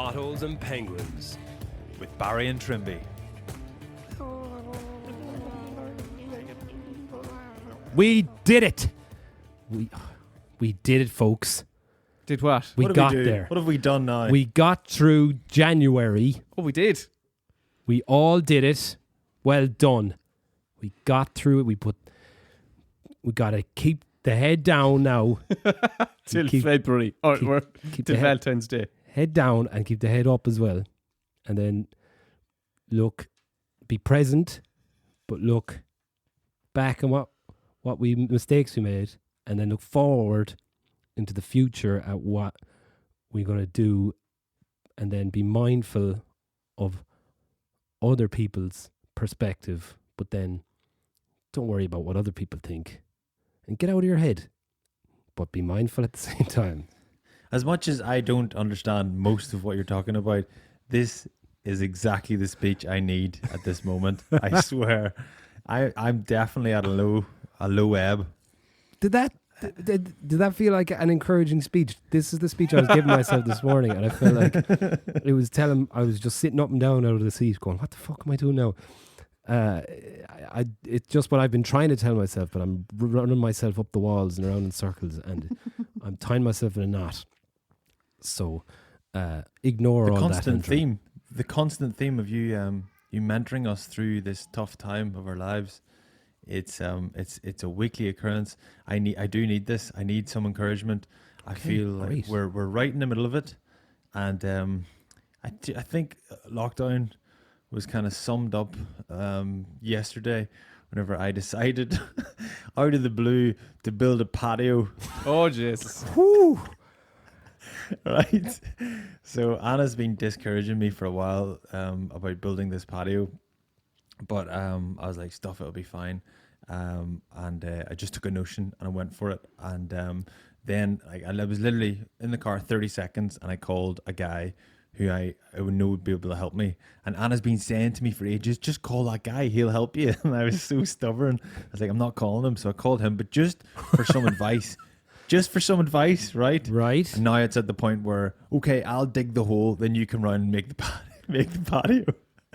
Potholes and Penguins. with Barry and Trimby. We did it! We did it, folks. Did what? We What got do we do? there. What have we done now? We got through January. Oh, we did. We all did it. Well done. We got through it. We got to keep the head down now. Till Keep- February. Or keep till the Valentine's Day. head down and keep the head up as well. And then be present, but look back on what mistakes we made, and then look forward into the future at what we're going to do, and then be mindful of other people's perspective, but then don't worry about what other people think and get out of your head, but be mindful at the same time. As much as I don't understand most of what you're talking about, this is exactly the speech I need at this moment. I swear. I'm definitely at a low ebb. Did that feel like an encouraging speech? This is the speech I was giving myself this morning, and I felt like it was I was just sitting up and down out of the seat going, what the fuck am I doing now? It's just what I've been trying to tell myself, but I'm running myself up the walls and around in circles, and I'm tying myself in a knot. So ignore all that. The constant theme of you mentoring us through this tough time of our lives. It's a weekly occurrence. I do need this. I need some encouragement. I feel like we're right in the middle of it, and I think lockdown was kind of summed up yesterday whenever I decided out of the blue to build a patio. Oh, Jesus. Right. So Anna's been discouraging me for a while about building this patio, but I was like, stuff, it'll be fine. And I just took a notion and I went for it. And then I was literally in the car 30 seconds and I called a guy who I would know would be able to help me. And Anna's been saying to me for ages, just call that guy, he'll help you. And I was so stubborn. I was like, I'm not calling him. So I called him, but just for some advice. Just for some advice, right? Right. And now it's at the point where, okay, I'll dig the hole, then you come round and make the patio.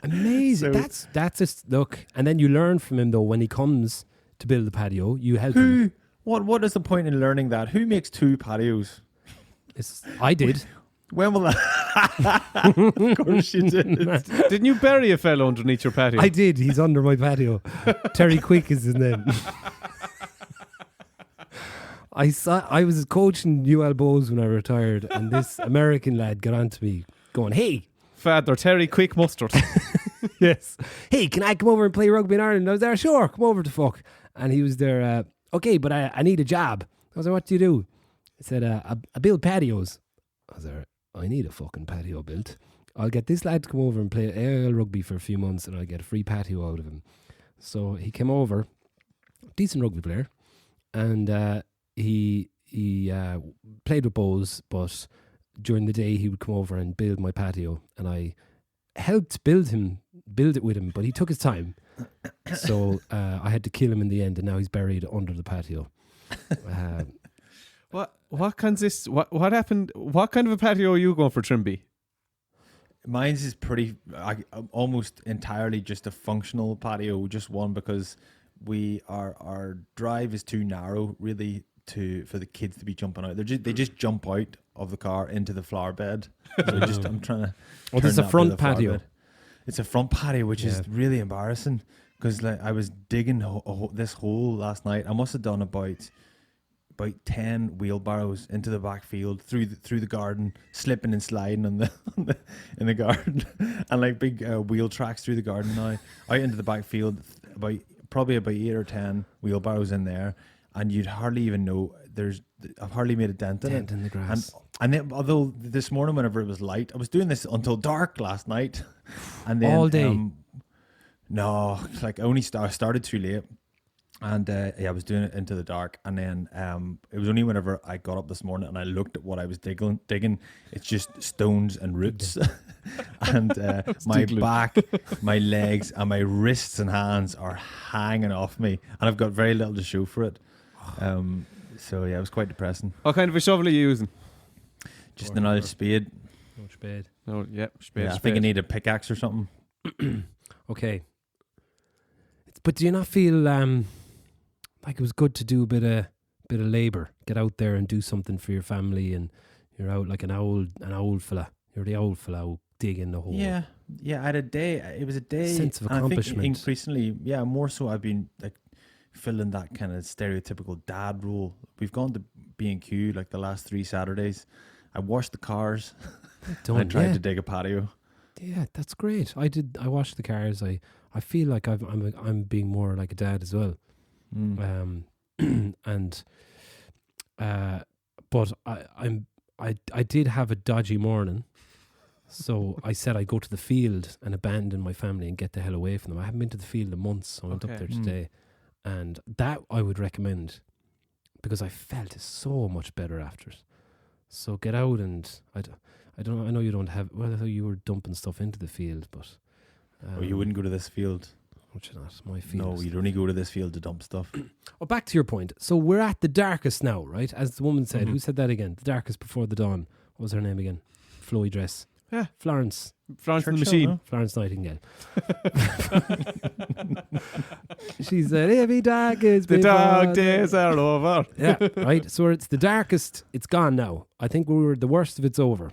Amazing. So, that's just look. And then you learn from him though when he comes to build the patio. You help him. What is the point in learning that? Who makes two patios? I did. When will that? Of course you did. Didn't you bury a fellow underneath your patio? I did. He's under my patio. Terry Quick is his name. I was coaching UL Bows when I retired, and this American lad got on to me going, hey. Father Terry Quick Mustard. Yes. Hey, can I come over and play rugby in Ireland? I was there, sure, come over to fuck. And he was there, okay, but I need a job. I was like, what do you do? He said, I build patios. I was there, I need a fucking patio built. I'll get this lad to come over and play AIL rugby for a few months and I'll get a free patio out of him. So he came over, decent rugby player, and he played with Bows, but during the day he would come over and build my patio, and I helped build it with him, but he took his time. So I had to kill him in the end, and now he's buried under the patio. What consists? What happened? What kind of a patio are you going for, Trimby? Mine's is almost entirely just a functional patio, just one, because our drive is too narrow, really, for the kids to be jumping out. They just jump out of the car into the flower bed. So I'm trying to. Oh, there's a front patio. Bed. It's a front patio, which is really embarrassing, because I was digging this hole last night. I must have done about 10 wheelbarrows into the back field through the garden, slipping and sliding in the garden, and big wheel tracks through the garden now out into the back field. Probably about 8 or 10 wheelbarrows in there, and you'd hardly even know I've hardly made a dent in it. In the grass. And then, although this morning, whenever it was light, I was doing this until dark last night, and then all day. No, I only started too late, and I was doing it into the dark, and then it was only whenever I got up this morning and I looked at what I was digging. It's just stones and roots, and my back, my legs, and my wrists and hands are hanging off me, and I've got very little to show for it. So yeah, it was quite depressing. What kind of a shovel are you using? Just an old spade. Much bad. No, yeah. I think I need a pickaxe or something. Okay. But do you not feel like it was good to do a bit of labour? Get out there and do something for your family, and you're out like an old fella. You're the old fella who dig in the hole. Yeah. I had a day. It was a day. Sense of and accomplishment. I think increasingly, more so I've been like filling that kind of stereotypical dad role. We've gone to B&Q like the last 3 Saturdays. I washed the cars. Done, I tried yeah. to dig a patio. Yeah, that's great. I washed the cars. I feel like I'm being more like a dad as well. But I did have a dodgy morning, so I said I'd go to the field and abandon my family and get the hell away from them. I haven't been to the field in months, so I went up there today, and that I would recommend because I felt so much better after it. So get out, and I know you don't have. Well, I thought you were dumping stuff into the field, but you wouldn't go to this field. Which is not my field. No, you'd only go to this field to dump stuff. Oh, back to your point. So we're at the darkest now, right? As the woman said. Who said that again? The darkest before the dawn. What was her name again? Flowy dress. Yeah. Florence the machine. No? Florence Nightingale. She said, "Every dark is The before dark days are over." Yeah, right. So it's the darkest. It's gone now. I think the worst of it's over.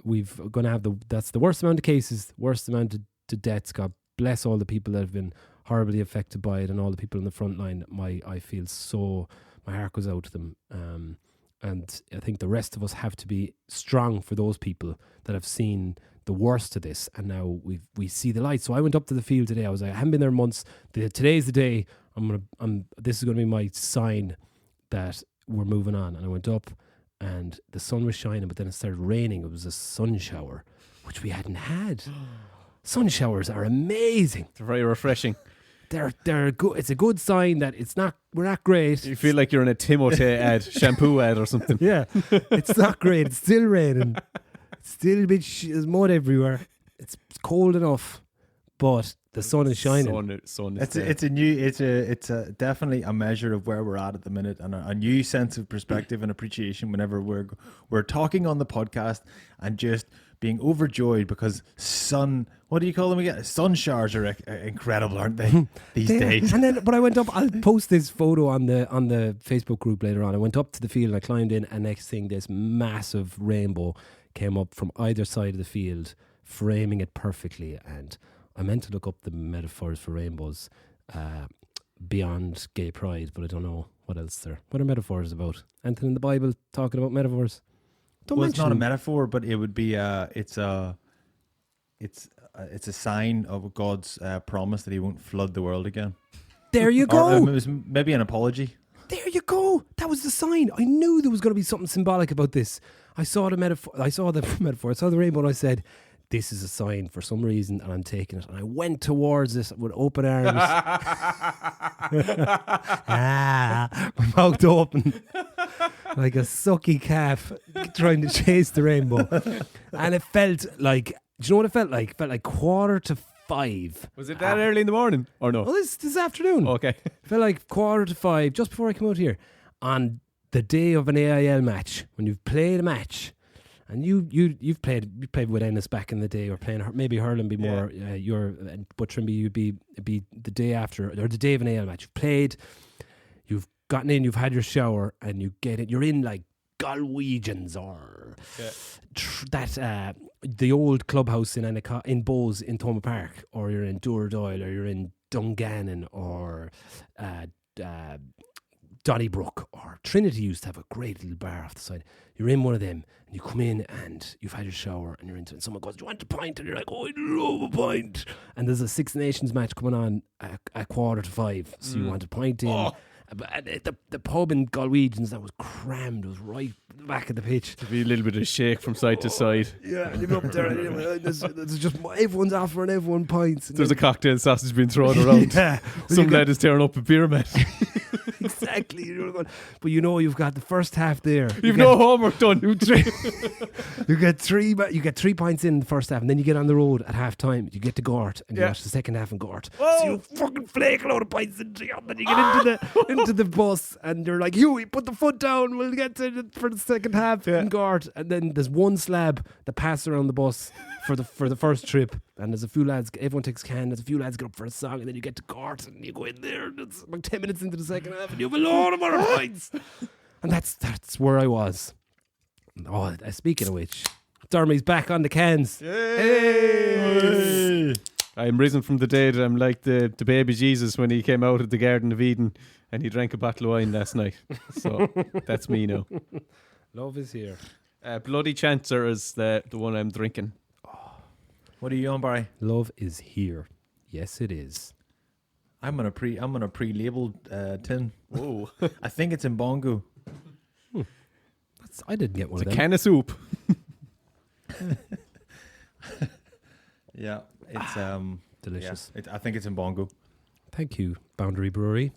We've going to have that's the worst amount of cases, worst amount of deaths. God bless all the people that have been horribly affected by it, and all the people in the front line. I feel so. My heart goes out to them. And I think the rest of us have to be strong for those people that have seen the worst of this, and now we see the light. So I went up to the field today. I was like, I haven't been there in months. Today's the day. This is going to be my sign that we're moving on. And I went up, and the sun was shining, but then it started raining. It was a sun shower, which we hadn't had. Sun showers are amazing. They're very refreshing. They're good. It's a good sign that we're not great. You feel like you're in a Timotei ad, shampoo ad or something. Yeah, it's not great. It's still raining. It's still a bit. There's mud everywhere. It's cold enough, but the sun is shining. Sun is there. It's definitely a measure of where we're at the minute, and a new sense of perspective and appreciation whenever we're talking on the podcast and just being overjoyed because what do you call them again? Sun showers are incredible, aren't they? These days. And then, but I went up. I'll post this photo on the Facebook group later on. I went up to the field and I climbed in, and next thing, this massive rainbow came up from either side of the field, framing it perfectly. And I meant to look up the metaphors for rainbows beyond gay pride, but I don't know what else what are metaphors about? Anything in the Bible talking about metaphors? It's not a metaphor, but it would be it's a sign of God's promise that He won't flood the world again. There you go. Or, it was maybe an apology. There you go. That was the sign. I knew there was going to be something symbolic about this. I saw the metaphor. I saw the rainbow, and I said, "This is a sign for some reason," and I'm taking it. And I went towards it with open arms, my mouth open, like a sucky calf trying to chase the rainbow. And it felt like, do you know what it felt like? It felt like 5:15. Was it that early in the morning or no? Well, this afternoon. Okay. It felt like 5:15, just before I came out here, on the day of an AIL match, when you've played a match. And you've played with Ennis back in the day, or playing maybe hurling be more but Trimby you'd be the day after, or the day of an AIL match. You've played, you've gotten in, you've had your shower, and you get it. You're in like Galwegians or the old clubhouse in Bowes in Thoma Park, or you're in Doyle, or you're in Dungannon, or Donnybrook, or Trinity used to have a great little bar off the side. You're in one of them, and you come in, and you've had your shower, and you're into it. And someone goes, "Do you want a pint?" And you're like, "Oh, I'd love a pint." And there's a Six Nations match coming on at 5:15, so you want a pint in. Oh. But the pub in Galwegians, that was crammed. It was right at the back of the pitch. To be a little bit of shake from side to side. Yeah, and you're up there, and there's just everyone's offering everyone pints. There's a cocktail sausage being thrown around. Yeah. Some lad is tearing up a beer mat. Exactly. But you've got the first half there. You've no homework done. You get 3 pints in the first half, and then you get on the road at half time. You get to Gort, and you watch the second half in Gort. Whoa. So you fucking flake a load of pints into you, and then you get into the bus, and you're like, "Huey, put the foot down. We'll get for the second half in Gort, and then there's one slab that passes around the bus for the first trip, and there's a few lads. Everyone takes a can. There's a few lads get up for a song, and then you get to Gort, and you go in there, and it's about 10 minutes into the second half, and you have a load of other pints. And that's where I was. Oh, speaking of which, Dermie's back on the cans. Hey! I'm risen from the dead. I'm like the baby Jesus when he came out of the Garden of Eden and he drank a bottle of wine last night. So that's me now. Love is here. Bloody Chancer is the one I'm drinking. What are you on, Barry? Love is here. Yes, it is. I'm on a pre-labeled tin. Whoa. I think it's in Bongo. I didn't get one It's of a them. can of soup. Yeah, it's Delicious. Yeah, I think it's in Bongo. Thank you, Boundary Brewery.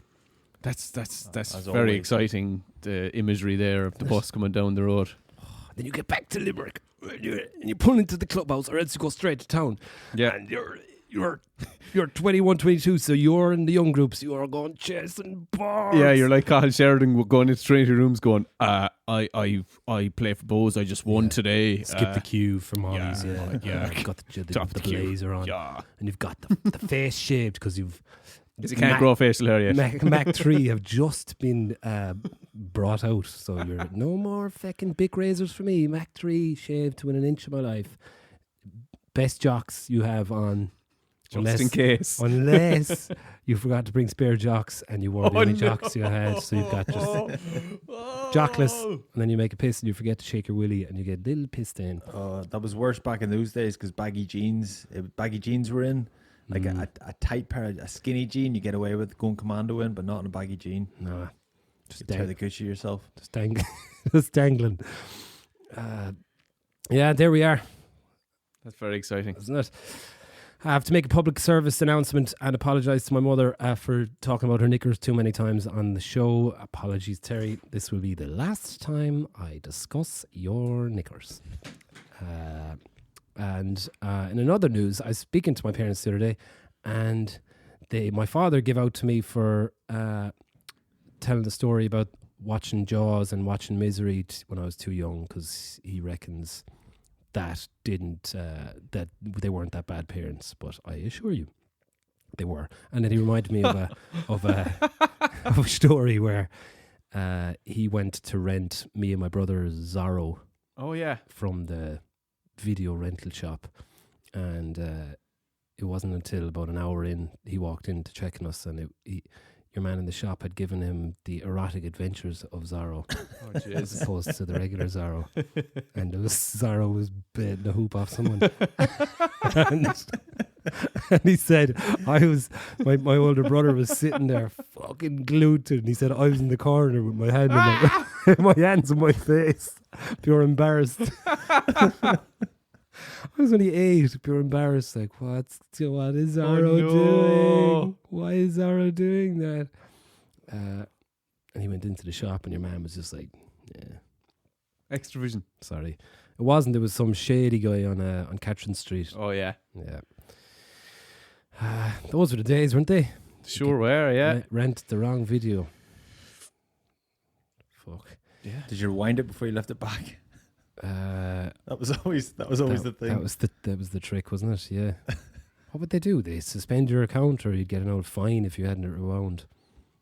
That's As very always. exciting. The imagery there of the bus coming down the road. Then you get back to Limerick and you pull into the clubhouse, or else you go straight to town. Yeah. And you're 21, 22, so you're in the young groups. You are going chasing bars. Yeah, you're like Cathal Sheridan going into Trinity rooms going, I play for Bose, I just won today. Skip the queue from Molly's. yeah. You've got the Top the queue. blazer on. Yeah. And you've got the face shaved because you've... You can't grow facial hair yet. Mac 3 have just been brought out. So you're no more fucking big razors for me. Mac 3 shaved to within an inch of my life. Best jocks you have on. Just in case. Unless you forgot to bring spare jocks and you wore the only jocks you had, so you've got just jockless, and then you make a piss and you forget to shake your willy and you get a little piss stain. That was worse back in those days because baggy jeans were in. Like a tight pair, a skinny jean you get away with going commando in, but not in a baggy jean. No, just tear the coochie yourself. just dangling. Yeah, there we are. That's very exciting. Isn't it? I have to make a public service announcement and apologise to my mother for talking about her knickers too many times on the show. Apologies, Terry. This will be the last time I discuss your knickers. And in another news, I was speaking to my parents the other day, and my father gave out to me for telling the story about watching Jaws and watching Misery when I was too young, because he reckons that that they weren't that bad parents, but I assure you they were. And then he reminded me of a story where he went to rent me and my brother Zorro. Oh yeah, from the video rental shop, and it wasn't until about an hour in he walked in to check on us, and your man in the shop had given him the erotic adventures of Zorro, as opposed to the regular Zorro. And Zorro was betting a hoop off someone. and he said, my older brother was sitting there fucking glued to it, and he said I was in the corner with my hand in my hands on my face, pure embarrassed. I was only 8, pure embarrassed. Like, what is Zorro doing? Why is Zorro doing that? And he went into the shop, and your man was just like, yeah. Extra vision. Sorry. It wasn't. There was some shady guy on Catherine Street. Oh yeah. Yeah. Those were the days, weren't they? Sure were, yeah. Rent the wrong video. Fuck. Yeah. Did you rewind it before you left it back? That was always the thing. That was the trick, wasn't it? Yeah. What would they do? They suspend your account, or you'd get an old fine if you hadn't it rewound.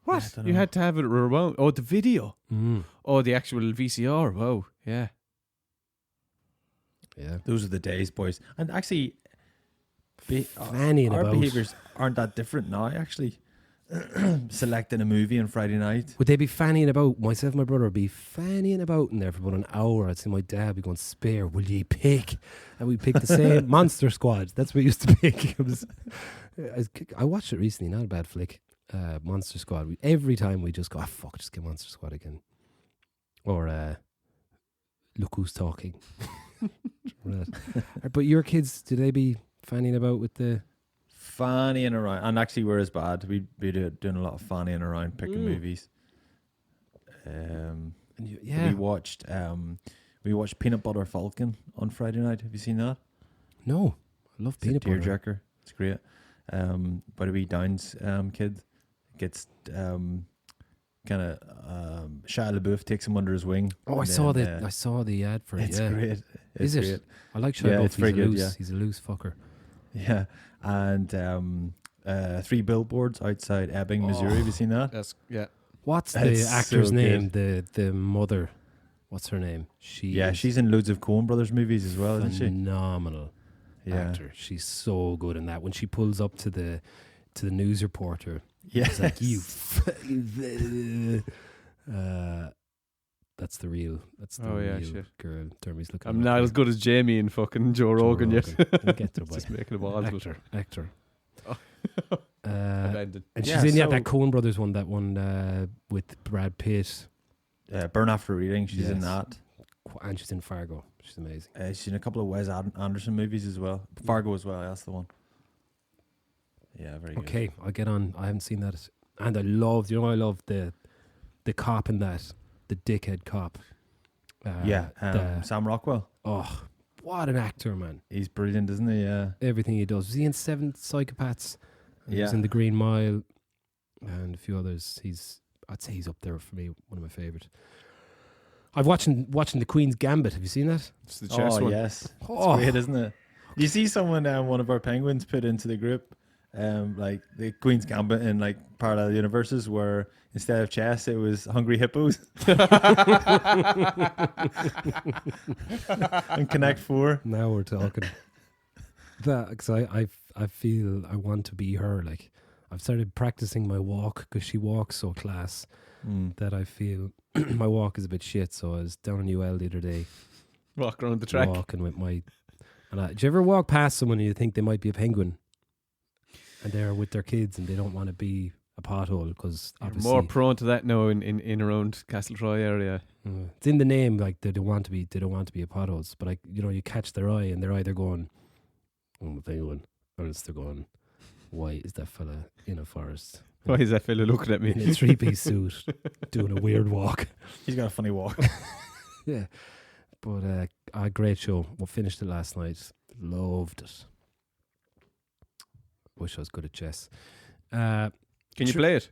What? Yeah, You had to have it rewound? Oh, the video. Mm. Oh, the actual VCR. Wow. Yeah. Yeah. Those are the days, boys. And actually, Fanning our about. behaviours aren't that different now. Actually, selecting a movie on Friday night. Would they be fanning about? Myself and my brother would be fanning about in there for about an hour. I'd say my dad would be going, spare, will ye pick? And we'd pick the same Monster Squad. That's what we used to pick. I watched it recently, not a bad flick. Monster Squad. Every time we just go, fuck, just get Monster Squad again. Or Look Who's Talking. But your kids, do they be fanning about with the... Fannying around, and actually we're as bad. We'd be doing a lot of fannying around, picking movies. We watched Peanut Butter Falcon on Friday night. Have you seen that? No, I love peanut butter. Tearjerker. It's great. But a wee Downs kid gets kind of Shia LaBeouf takes him under his wing. Oh, I saw the ad for it. It's Yeah. great. Is It's it? great. I like Shia Yeah, LaBeouf. it's very good, He's a loose fucker. Yeah, and 3 billboards outside Ebbing, Missouri. Have you seen that? That's yeah. What's the It's actor's so name? The mother. What's her name? She's in loads of Coen Brothers movies as well, isn't she? Phenomenal Yeah. actor. She's so good in that. When she pulls up to the news reporter, Yeah. it's like you. That's the real shit. girl. Dermie's looking. I'm not as good as Jamie and fucking Joe Rogan yet. We'll get to it. Just making a balls with her. Actor. Abandoned. And Yeah, she's in so- that Coen Brothers one. That one with Brad Pitt. Burn After Reading. She's in Yes. that. And she's in Fargo. She's amazing. She's in a couple of Wes Anderson movies as well. Fargo as well. That's the one. Yeah, very good. Okay, I'll get on. I haven't seen that, and I love. I love the cop in that, the dickhead cop. Sam Rockwell. Oh, what an actor, man! He's brilliant, isn't he? Yeah. Everything he does. Was he in Seven Psychopaths? He was Yeah. in The Green Mile, and a few others. I'd say he's up there for me. One of my favorite. I've watching The Queen's Gambit. Have you seen that? It's the chess one. Yes. Oh, It's great, isn't it? You see someone, one of our penguins, put into the group, like the Queen's Gambit in like parallel universes, where instead of chess, it was Hungry Hippos and Connect 4. now we're talking. That because I feel I want to be her. Like I've started practicing my walk because she walks so class that I feel my walk is a bit shit. So I was down in UL the other day, Walk around the track. walking with my. Do you ever walk past someone and you think they might be a penguin, and they're with their kids and they don't want to be a pothole because You're obviously more prone to that now in around Castletroy area. it's in the name. Like they don't want to be a potholes, but you catch their eye and they're either going, "Oh, I'm a penguin," or else they're going, "Why is that fella in a forest?" Why is that fella looking at me? In a 3-piece suit, doing a weird walk. He's got a funny walk. Yeah, but a great show. We finished it last night. Loved it. Wish I was good at chess. Can you play it?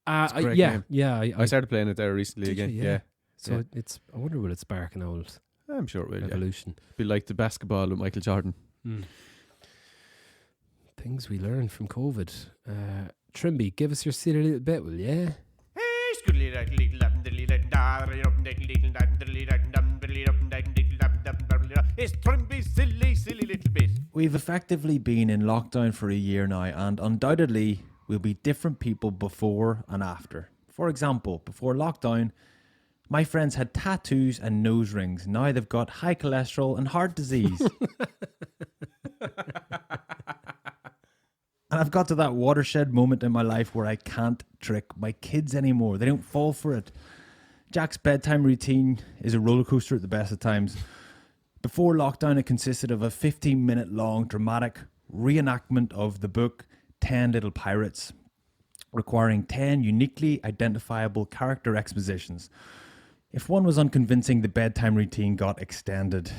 a great game. yeah. I started playing it there recently Did again. you? Yeah. So it's. I wonder will it spark an old I'm sure it will. Yeah. evolution. Be like the basketball with Michael Jordan. Things we learned from COVID. Trimby, give us your silly little bit, will you? It's Trimby's silly little bit. We've effectively been in lockdown for a year now, and undoubtedly we'll be different people before and after. For example, before lockdown, my friends had tattoos and nose rings. Now they've got high cholesterol and heart disease. And I've got to that watershed moment in my life where I can't trick my kids anymore. They don't fall for it. Jack's bedtime routine is a roller coaster at the best of times. Before lockdown, it consisted of a 15-minute long dramatic reenactment of the book 10 Little Pirates, requiring 10 uniquely identifiable character expositions. If one was unconvincing, the bedtime routine got extended.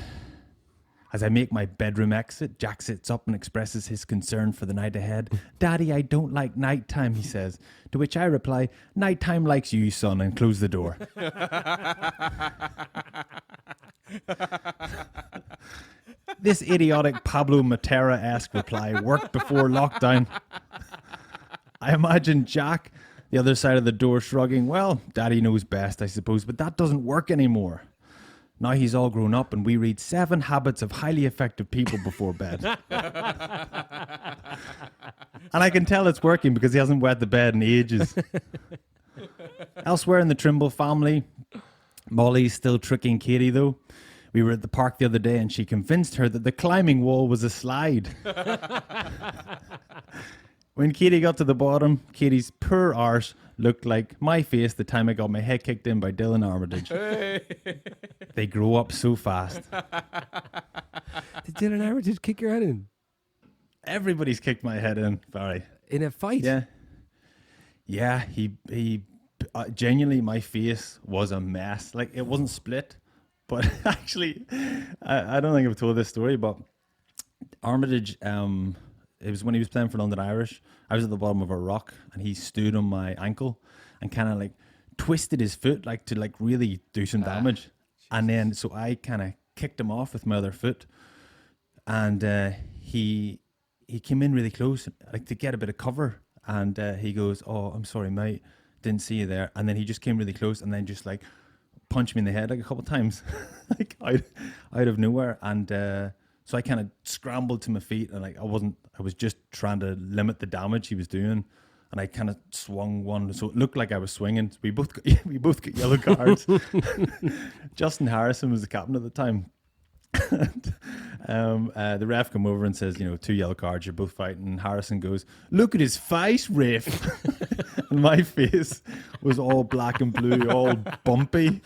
As I make my bedroom exit, Jack sits up and expresses his concern for the night ahead. "Daddy, I don't like nighttime," he says. To which I reply, "Nighttime likes you, son," and close the door. This idiotic Pablo Matera-esque reply worked before lockdown. I imagine Jack, the other side of the door, shrugging. "Well, Daddy knows best, I suppose, but that doesn't work anymore." Now he's all grown up and we read 7 Habits of Highly Effective People before bed. And I can tell it's working because he hasn't wet the bed in ages. Elsewhere in the Trimble family, Molly's still tricking Katie though. We were at the park the other day and she convinced her that the climbing wall was a slide. When Katie got to the bottom, Katie's poor arse looked like my face the time I got my head kicked in by Dylan Armitage. They grow up so fast. Did Dylan Armitage kick your head in? Everybody's kicked my head in, Barry. In a fight? Yeah, he genuinely, my face was a mess. Like, it wasn't split, but actually, I don't think I've told this story, but Armitage, it was when he was playing for London Irish. I was at the bottom of a rock and he stood on my ankle and kind of like twisted his foot like to like really do some damage. And then so I kind of kicked him off with my other foot, and he came in really close, like to get a bit of cover, and he goes, "Oh, I'm sorry, mate, didn't see you there." And then he just came really close, and then just like punched me in the head like a couple of times, like out of nowhere. And so I kind of scrambled to my feet, and like I was just trying to limit the damage he was doing. And I kind of swung one, so it looked like I was swinging. We both got yellow cards. Justin Harrison was the captain at the time. The ref come over and says, 2 yellow cards, you're both fighting. And Harrison goes, "Look at his face, ref." And my face was all black and blue, all bumpy.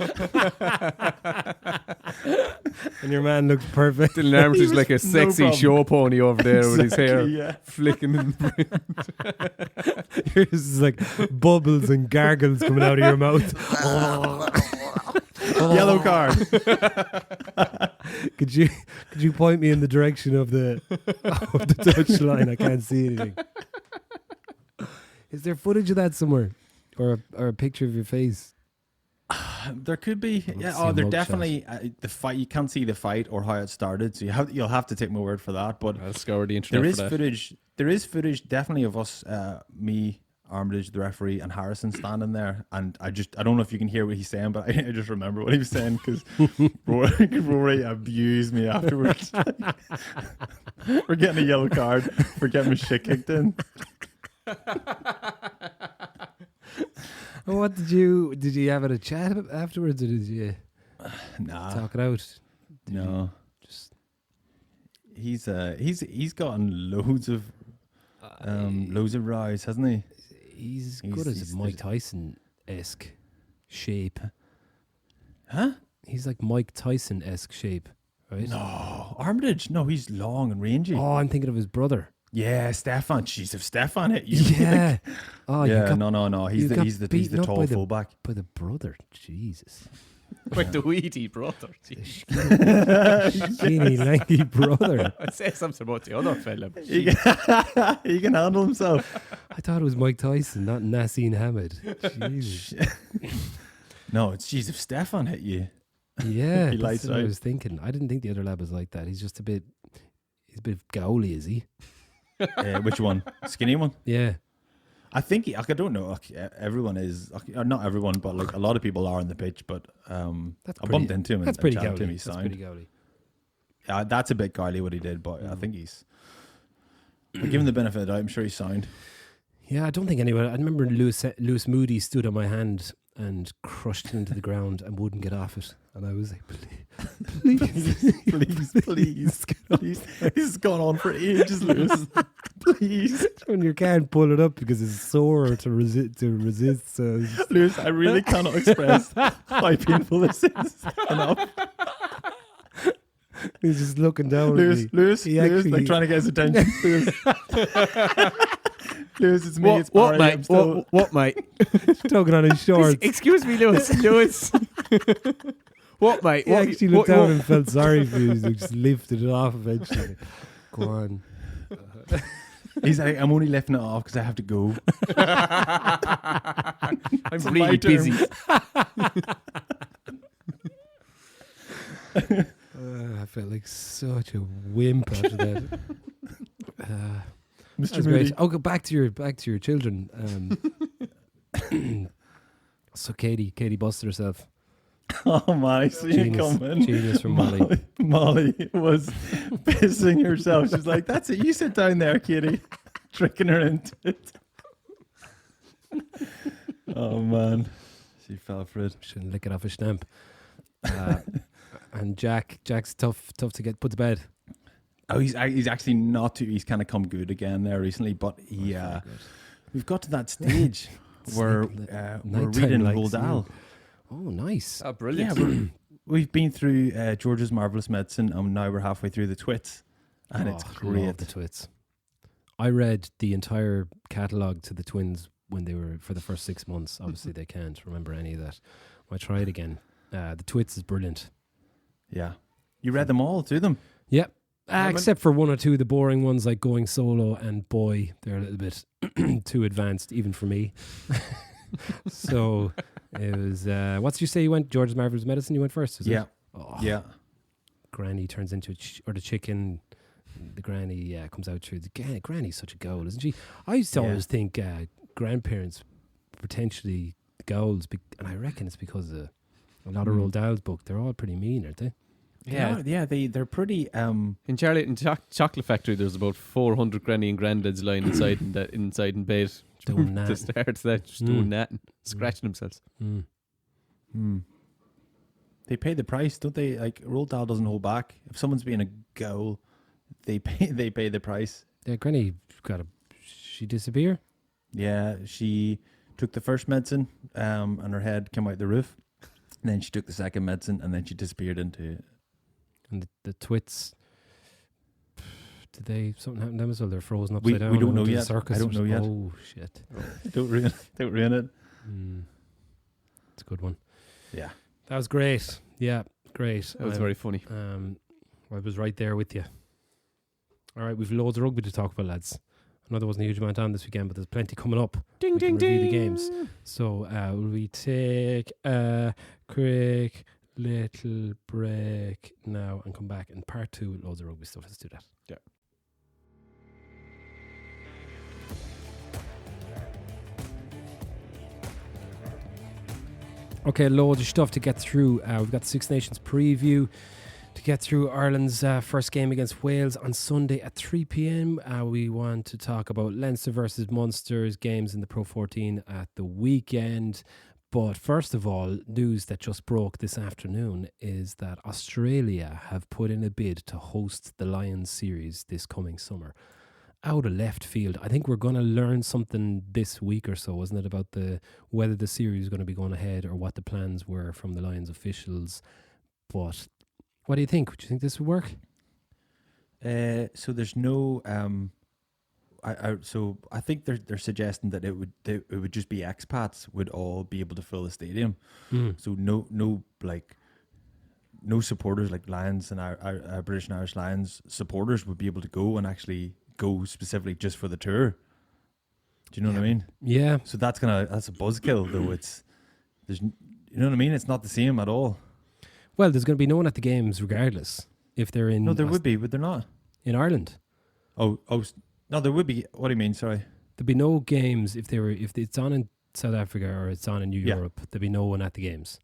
And your man looked perfect. Dylan Armitage's like a sexy show pony over there with his hair flicking in the wind. Yours is like bubbles and gargles coming out of your mouth. Yellow card. Could you point me in the direction of the touch line? I can't see anything. Is there footage of that somewhere, or a picture of your face? There could be. Yeah. see a There mugshot. definitely the fight. You can't see the fight or how it started, so you'll have to take my word for that. But I'll scour the internet there is for that. footage. There is footage definitely of us, me, Armitage, the referee, and Harrison standing there. And I don't know if you can hear what he's saying, but I just remember what he was saying because Rory abused me afterwards for getting a yellow card, for getting my shit kicked in. And what did you have a chat afterwards, or did you Nah, talk it out? no. Just He's gotten loads of rise, hasn't he? he's good as a Mike Tyson-esque shape. Huh? He's like Mike Tyson-esque shape, right? No, Armitage. No, he's long and rangy. Oh, I'm thinking of his brother. Yeah, Stefan. Jeez, if Stefan hit you. Yeah. Oh, you Yeah, got no. He's you the got he's the beaten up tall by the- fullback. by the brother. Jesus. Like the weedy brother. Skinny, lanky brother. I'd say something about the other fella. But He can handle himself. I thought it was Mike Tyson, not Nassim Hamid. Jesus. No, it's jeez, if Stefan hit you. Yeah, He that's lights what I out. was thinking. I didn't think the other lad was like that. He's just he's a bit gowly, is he? Which one? Skinny one? Yeah. I think I don't know. Everyone is not everyone, but like a lot of people are on the pitch. But I bumped into him. That's and pretty chatted to him. gowly. He That's signed. pretty gowly. Yeah, that's a bit gowly what he did, but I think he's. Give him the benefit of the doubt. I'm sure he's signed. Yeah, I don't think anyone. I remember Lewis Moody stood on my hand and crushed it into the ground and wouldn't get off it, and I was like, please. This has gone on for ages, Lewis. Please, when you can't pull it up because it's sore to resist. So it's just- Lewis, I really cannot express how painful this is enough. he's just looking down at me. Lewis, He Lewis, actually- like trying to get his attention. Lewis, it's me. what, It's Barry. mate? I'm still- What, mate? tugging on his shorts. Excuse me, Lewis. What, mate? He What, actually looked down and felt sorry for you. He just lifted it off eventually. Go on. He's like, I'm only lifting it off because I have to go. I'm my really turn. busy. I felt like such a wimp after that. Mr. That's Moody. great. Oh, go back to your children. So Katie busted herself. Oh man, I see you coming. Genius from Molly. Molly was pissing herself. She's like, "That's it. You sit down there, Katie." Tricking her into it. Oh man, she fell for it. Shouldn't lick it off a stamp. And Jack's tough to get put to bed. Oh, he's actually not too. He's kind of come good again there recently, but he. We've got to that stage where we're nighttime reading like Roald Dahl. Oh, nice. Oh, brilliant. Yeah, we've been through George's Marvelous Medicine, and now we're halfway through the Twits, and it's Love great. the Twits. I read the entire catalogue to the twins when they were for the first 6 months. Obviously, they can't remember any of that. I tried again. The Twits is brilliant. Yeah, you read them all to them. Yep. Except for one or two of the boring ones like Going Solo and Boy. They're a little bit too advanced even for me. So It was, what did you say you went? George's Marvelous Medicine, you went first, is Yeah. it? Oh, Yeah. Granny turns into, or the chicken, the granny comes out through. Granny's such a goal, isn't she? I used to always think grandparents potentially goals, and I reckon it's because of a lot of Roald Dahl's book. They're all pretty mean, aren't they? They're pretty. In Charlie in Chocolate Factory, there's about 400 granny and granddads lying inside in bed Doing to that. start that, just doing that, and scratching themselves. They pay the price, don't they? Like Roald Dahl doesn't hold back. If someone's being a goal, they pay the price. Yeah, Granny she disappear? Yeah, she took the first medicine, and her head came out the roof. And then she took the second medicine, and then she disappeared into. And the twits, did they, something happen to them as well? They're frozen upside down. We don't and know went to the yet. circus I don't or know yet. Oh, shit. Don't ruin it. It's a good one. Yeah. That was great. Yeah, great. That was very funny. I was right there with you. All right, we've loads of rugby to talk about, lads. I know there wasn't a huge amount on this weekend, but there's plenty coming up. Ding, We can ding, review ding. the games. So will we take a quick little break now and come back in part 2 with loads of rugby stuff? Let's do that. Yeah. Okay, loads of stuff to get through. We've got the Six Nations preview to get through. Ireland's first game against Wales on Sunday at 3 p.m. We want to talk about Leinster versus Munster's games in the Pro 14 at the weekend. But first of all, news that just broke this afternoon is that Australia have put in a bid to host the Lions series this coming summer. Out of left field. I think we're going to learn something this week or so, isn't it, about whether the series is going to be going ahead or what the plans were from the Lions officials. But what do you think? Do you think this would work? So there's no. So I think they're suggesting that it would just be expats would all be able to fill the stadium. So no supporters like Lions and our British and Irish Lions supporters would be able to go and actually go specifically just for the tour. Do you know what I mean? Yeah. So that's a buzzkill though. You know what I mean? It's not the same at all. Well, there's going to be no one at the games regardless. If they're in No, there would be, would there not? in Ireland. Oh, no, there would be. What do you mean? Sorry. There'd be no games if it's on in South Africa or it's on in Europe. There'd be no one at the games.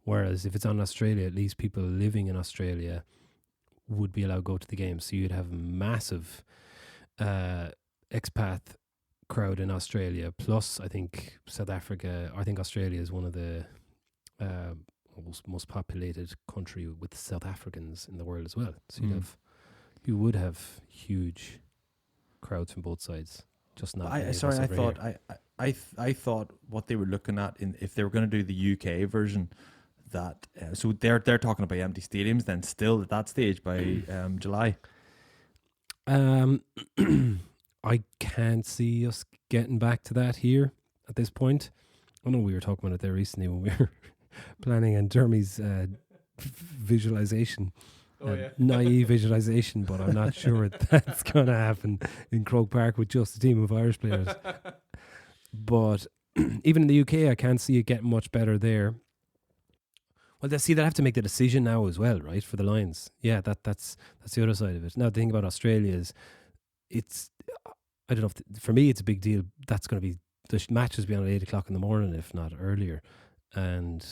Whereas if it's on in Australia, at least people living in Australia would be allowed to go to the games. So you'd have a massive expat crowd in Australia. Plus, I think South Africa. I think Australia is one of the most populated country with South Africans in the world as well. So you would have huge crowds from both sides. Just not. I thought what they were looking at if they were going to do the UK version, that so they're talking about empty stadiums. Then still at that stage by July. I can't see us getting back to that here at this point. I know we were talking about it there recently when we were planning on Dermie's visualization. Naive visualization, but I'm not sure that's going to happen in Croke Park with just a team of Irish players. But even in the UK, I can't see it getting much better there. Well, they'll have to make the decision now as well, right, for the Lions. Yeah, that's the other side of it. Now, the thing about Australia is I don't know, for me, it's a big deal. That's going to be, the matches be on at 8 o'clock in the morning, if not earlier. And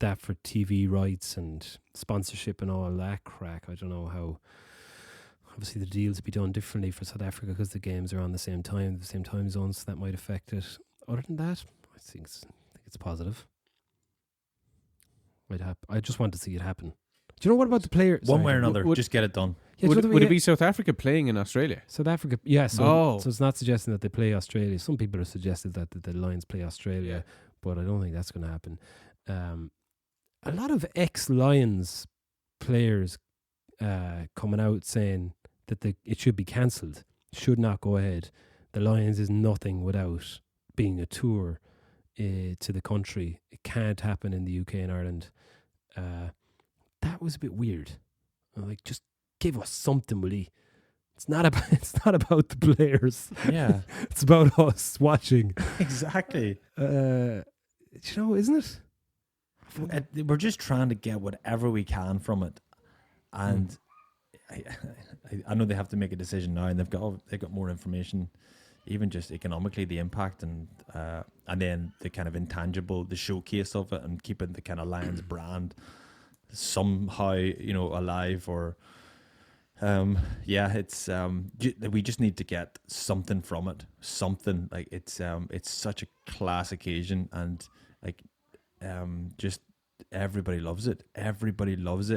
that for TV rights and sponsorship and all that crack. I don't know how. Obviously, the deals be done differently for South Africa because the games are on the same time zones. So that might affect it. Other than that, I think it's positive. I just want to see it happen. Do you know what about the player? One way or another, just get it done. Yeah, Would it be South Africa playing in Australia? South Africa? Yeah. So it's not suggesting that they play Australia. Some people have suggested that the Lions play Australia, but I don't think that's going to happen. A lot of ex-Lions players coming out saying that it should be cancelled, should not go ahead. The Lions is nothing without being a tour to the country. It can't happen in the UK and Ireland. That was a bit weird. Like, just give us something, will you? It's not about the players. Yeah. It's about us watching. Exactly. You know, isn't it? We're just trying to get whatever we can from it, and I know they have to make a decision now, and they've got more information, even just economically, the impact, and then the kind of intangible, the showcase of it, and keeping the kind of Lions brand somehow, alive. Or it's we just need to get something from it, something like it's such a class occasion, and like just everybody loves it,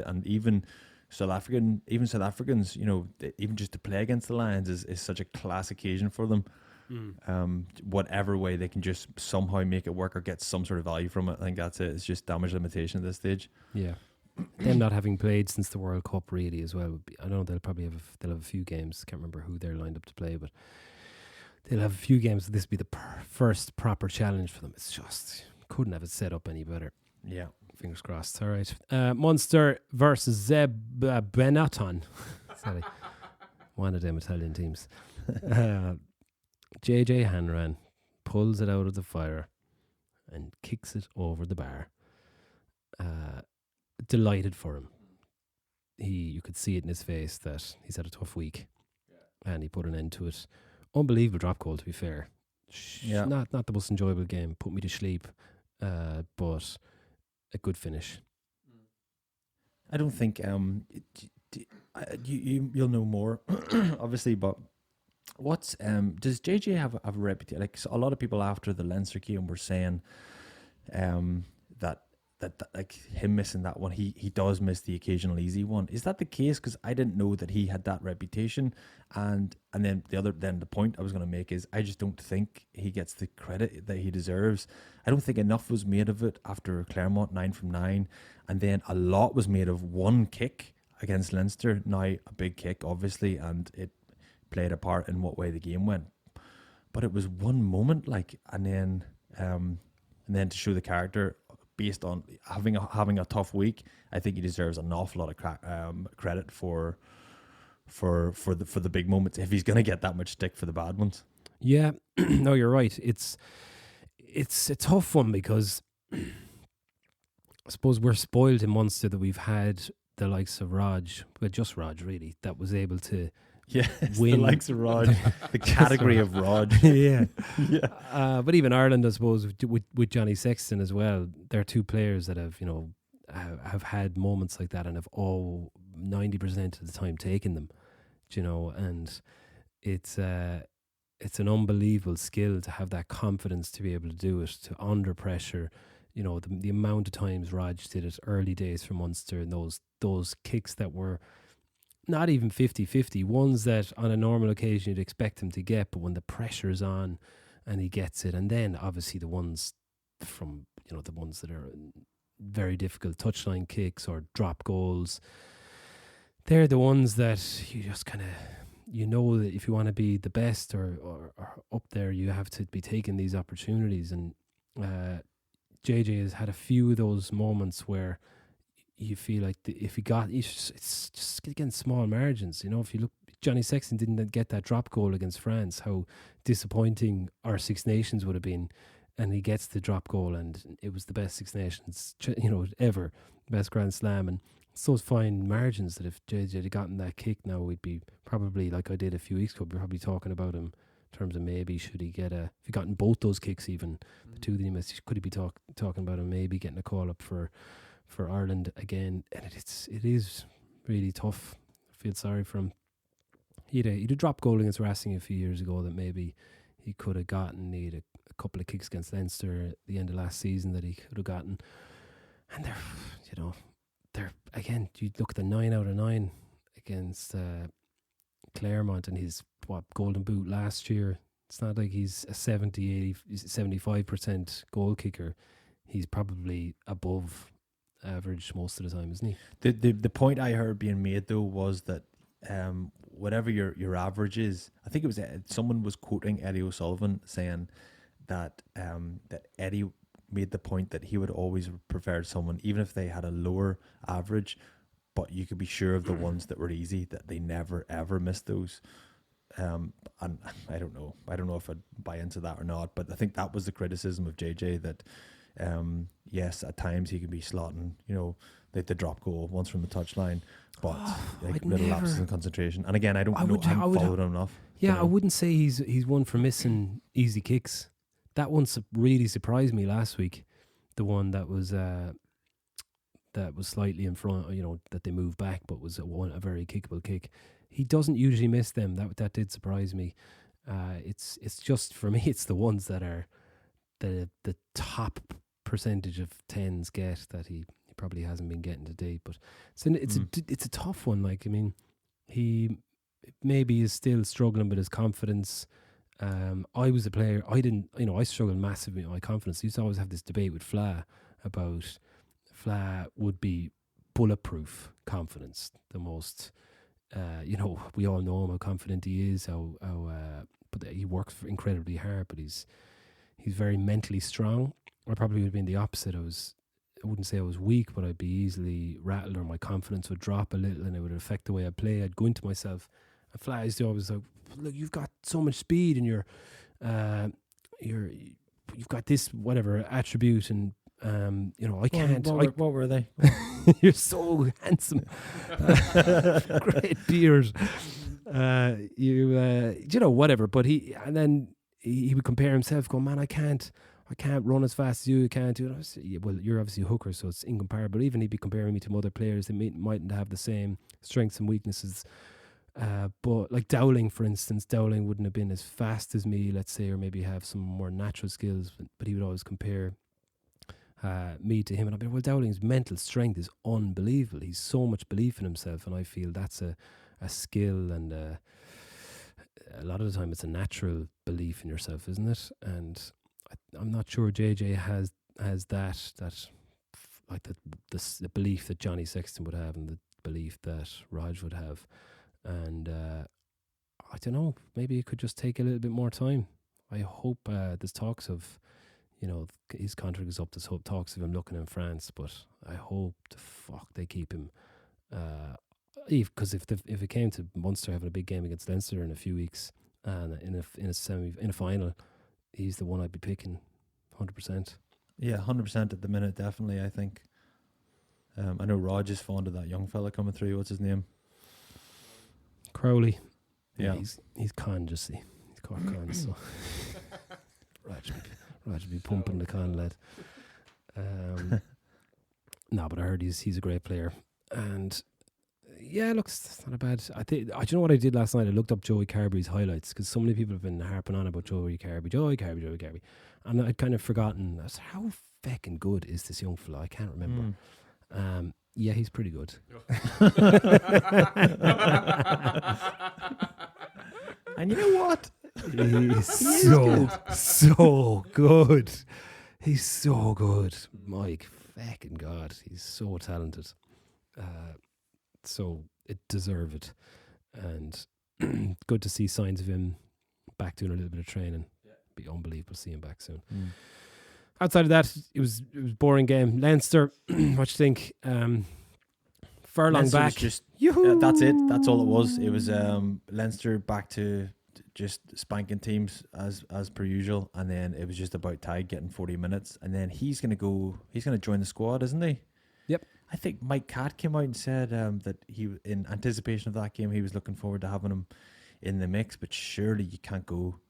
and even South Africans, even just to play against the Lions is such a class occasion for them. Whatever way they can just somehow make it work or get some sort of value from it, I think that's it. It's just damage limitation at this stage. Yeah. Them not having played since the World Cup really as well. I know they'll probably have a few games. Can't remember who they're lined up to play, but they'll have a few games. So this will be the first proper challenge for them. It's just couldn't have it set up any better. Yeah. Fingers crossed. All right. Munster versus Zeb Benetton. Sorry. One of them Italian teams. JJ Hanran pulls it out of the fire and kicks it over the bar. Delighted for him. You could see it in his face that he's had a tough week, and he put an end to it. Unbelievable drop goal, to be fair. Yeah. Not the most enjoyable game. Put me to sleep, but a good finish. I don't think you'll know more, obviously, but what's does JJ have a reputation? Like, so a lot of people after the Leinster game were saying that like him missing that one, he does miss the occasional easy one. Is that the case? Because I didn't know that he had that reputation. And then the point I was going to make is I just don't think he gets the credit that he deserves. I don't think enough was made of it after Claremont 9 from 9, and then a lot was made of one kick against Leinster. Now a big kick, obviously, and it played a part in what way the game went. But it was one moment, and then to show the character. Based on having a tough week, I think he deserves an awful lot of credit for the big moments if he's going to get that much stick for the bad ones. Yeah, no, you're right. It's a tough one because I suppose we're spoiled in Munster that we've had the likes of Raj, well, just Raj really, that was able to win. The likes of Raj, the category of Raj. Yeah. But even Ireland, I suppose, with Johnny Sexton as well, they're two players that have had moments like that and have 90% of the time taken them, and it's an unbelievable skill to have that confidence to be able to do it, to under pressure. The amount of times Raj did it early days for Munster, and those kicks that were not even 50-50, ones that on a normal occasion you'd expect him to get, but when the pressure is on and he gets it, and then obviously the ones from, the ones that are very difficult touchline kicks or drop goals, they're the ones that you just kind of, that if you want to be the best or up there, you have to be taking these opportunities. And JJ has had a few of those moments where you feel like if he got, it's just against small margins. If you look, Johnny Sexton didn't get that drop goal against France. How disappointing our Six Nations would have been, and he gets the drop goal, and it was the best Six Nations, ever, best Grand Slam, and it's those fine margins that if JJ had gotten that kick, now we'd be probably, like I did a few weeks ago, we're probably talking about him in terms of maybe should he get if he gotten both those kicks, even the two of them, could he be talking about him maybe getting a call up for Ireland again. And it is really tough. I feel sorry for him. He had a drop goal against Racing a few years ago that maybe he could have gotten. He had a couple of kicks against Leinster at the end of last season that he could have gotten. And they're again, you look at the 9 out of 9 against Claremont and his golden boot last year. It's not like he's a 70, 80, 75% goal kicker. He's probably above average most of the time, isn't he? The point I heard being made though was that whatever your average is, I think it was someone was quoting Eddie O'Sullivan saying that that Eddie made the point that he would always prefer someone even if they had a lower average, but you could be sure of the ones that were easy, that they never ever missed those. And I don't know if I'd buy into that or not, but I think that was the criticism of JJ, that Yes, at times he can be slotting, like the drop goal once from the touchline, but I'd little never- lapses in concentration. And again, I don't I know, would- I I haven't would- followed him enough. Yeah, you I know. wouldn't say he's one for missing easy kicks. That one really surprised me last week. The one that was slightly in front, that they moved back, but was a very kickable kick. He doesn't usually miss them. That did surprise me. It's just, for me, it's the ones that are the top percentage of tens get that he probably hasn't been getting to date. But it's a tough one. Like, I mean, he maybe is still struggling with his confidence. I was a player. I struggled massively with my confidence. I used to always have this debate with Fla about Fla would be bulletproof confidence. The most, we all know him, how confident he is, but he works incredibly hard, but he's very mentally strong. I probably would have been the opposite. I wouldn't say I was weak, but I'd be easily rattled, or my confidence would drop a little, and it would affect the way I play. I'd go into myself. And Fla used to always like, look, you've got so much speed, and you've got this whatever attribute, and I can't. What were they? You're so handsome, great beard. Whatever. But he would compare himself, go, man, I can't run as fast as you. I can't do it. I said, well, you're obviously a hooker, so it's incomparable. Even he'd be comparing me to other players that mightn't have the same strengths and weaknesses. But like Dowling, for instance, Dowling wouldn't have been as fast as me, let's say, or maybe have some more natural skills. But he would always compare me to him, and I'd be, well, Dowling's mental strength is unbelievable. He's so much belief in himself, and I feel that's a skill, and a lot of the time it's a natural belief in yourself, isn't it? And I'm not sure JJ has that like the belief that Johnny Sexton would have, and the belief that Raj would have. And I don't know, maybe it could just take a little bit more time. I hope there's talks of, his contract is up. There's talks of him looking in France, but I hope they keep him. Because if it came to Munster having a big game against Leinster in a few weeks, and in a final, he's the one I'd be picking, 100%. Yeah, 100% at the minute, definitely. I think. I know Raj is fond of that young fella coming through. What's his name? Crowley. Yeah. He's Cork con, so Raj be pumping the con lad. No, but I heard he's a great player, and yeah, looks not bad. I think. Do you know what I did last night? I looked up Joey Carberry's highlights, because so many people have been harping on about Joey Carberry, and I'd kind of forgotten. I was, how feckin' good is this young fella? I can't remember. Yeah, he's pretty good. And you know what? He's so good. He's so good. My fucking God, he's so talented. So it deserved it. And good to see signs of him back doing a little bit of training. Be unbelievable to see him back soon. Outside of that, it was a boring game. Leinster, what you think? Furlong Leinster back. was just that's it. That's all it was. It was Leinster back to just spanking teams as per usual, and then it was just about Tadhg getting 40 minutes, and then he's going to join the squad, isn't he? Yep. I think Mike Catt came out and said that he, in anticipation of that game, he was looking forward to having him in the mix, but surely you can't go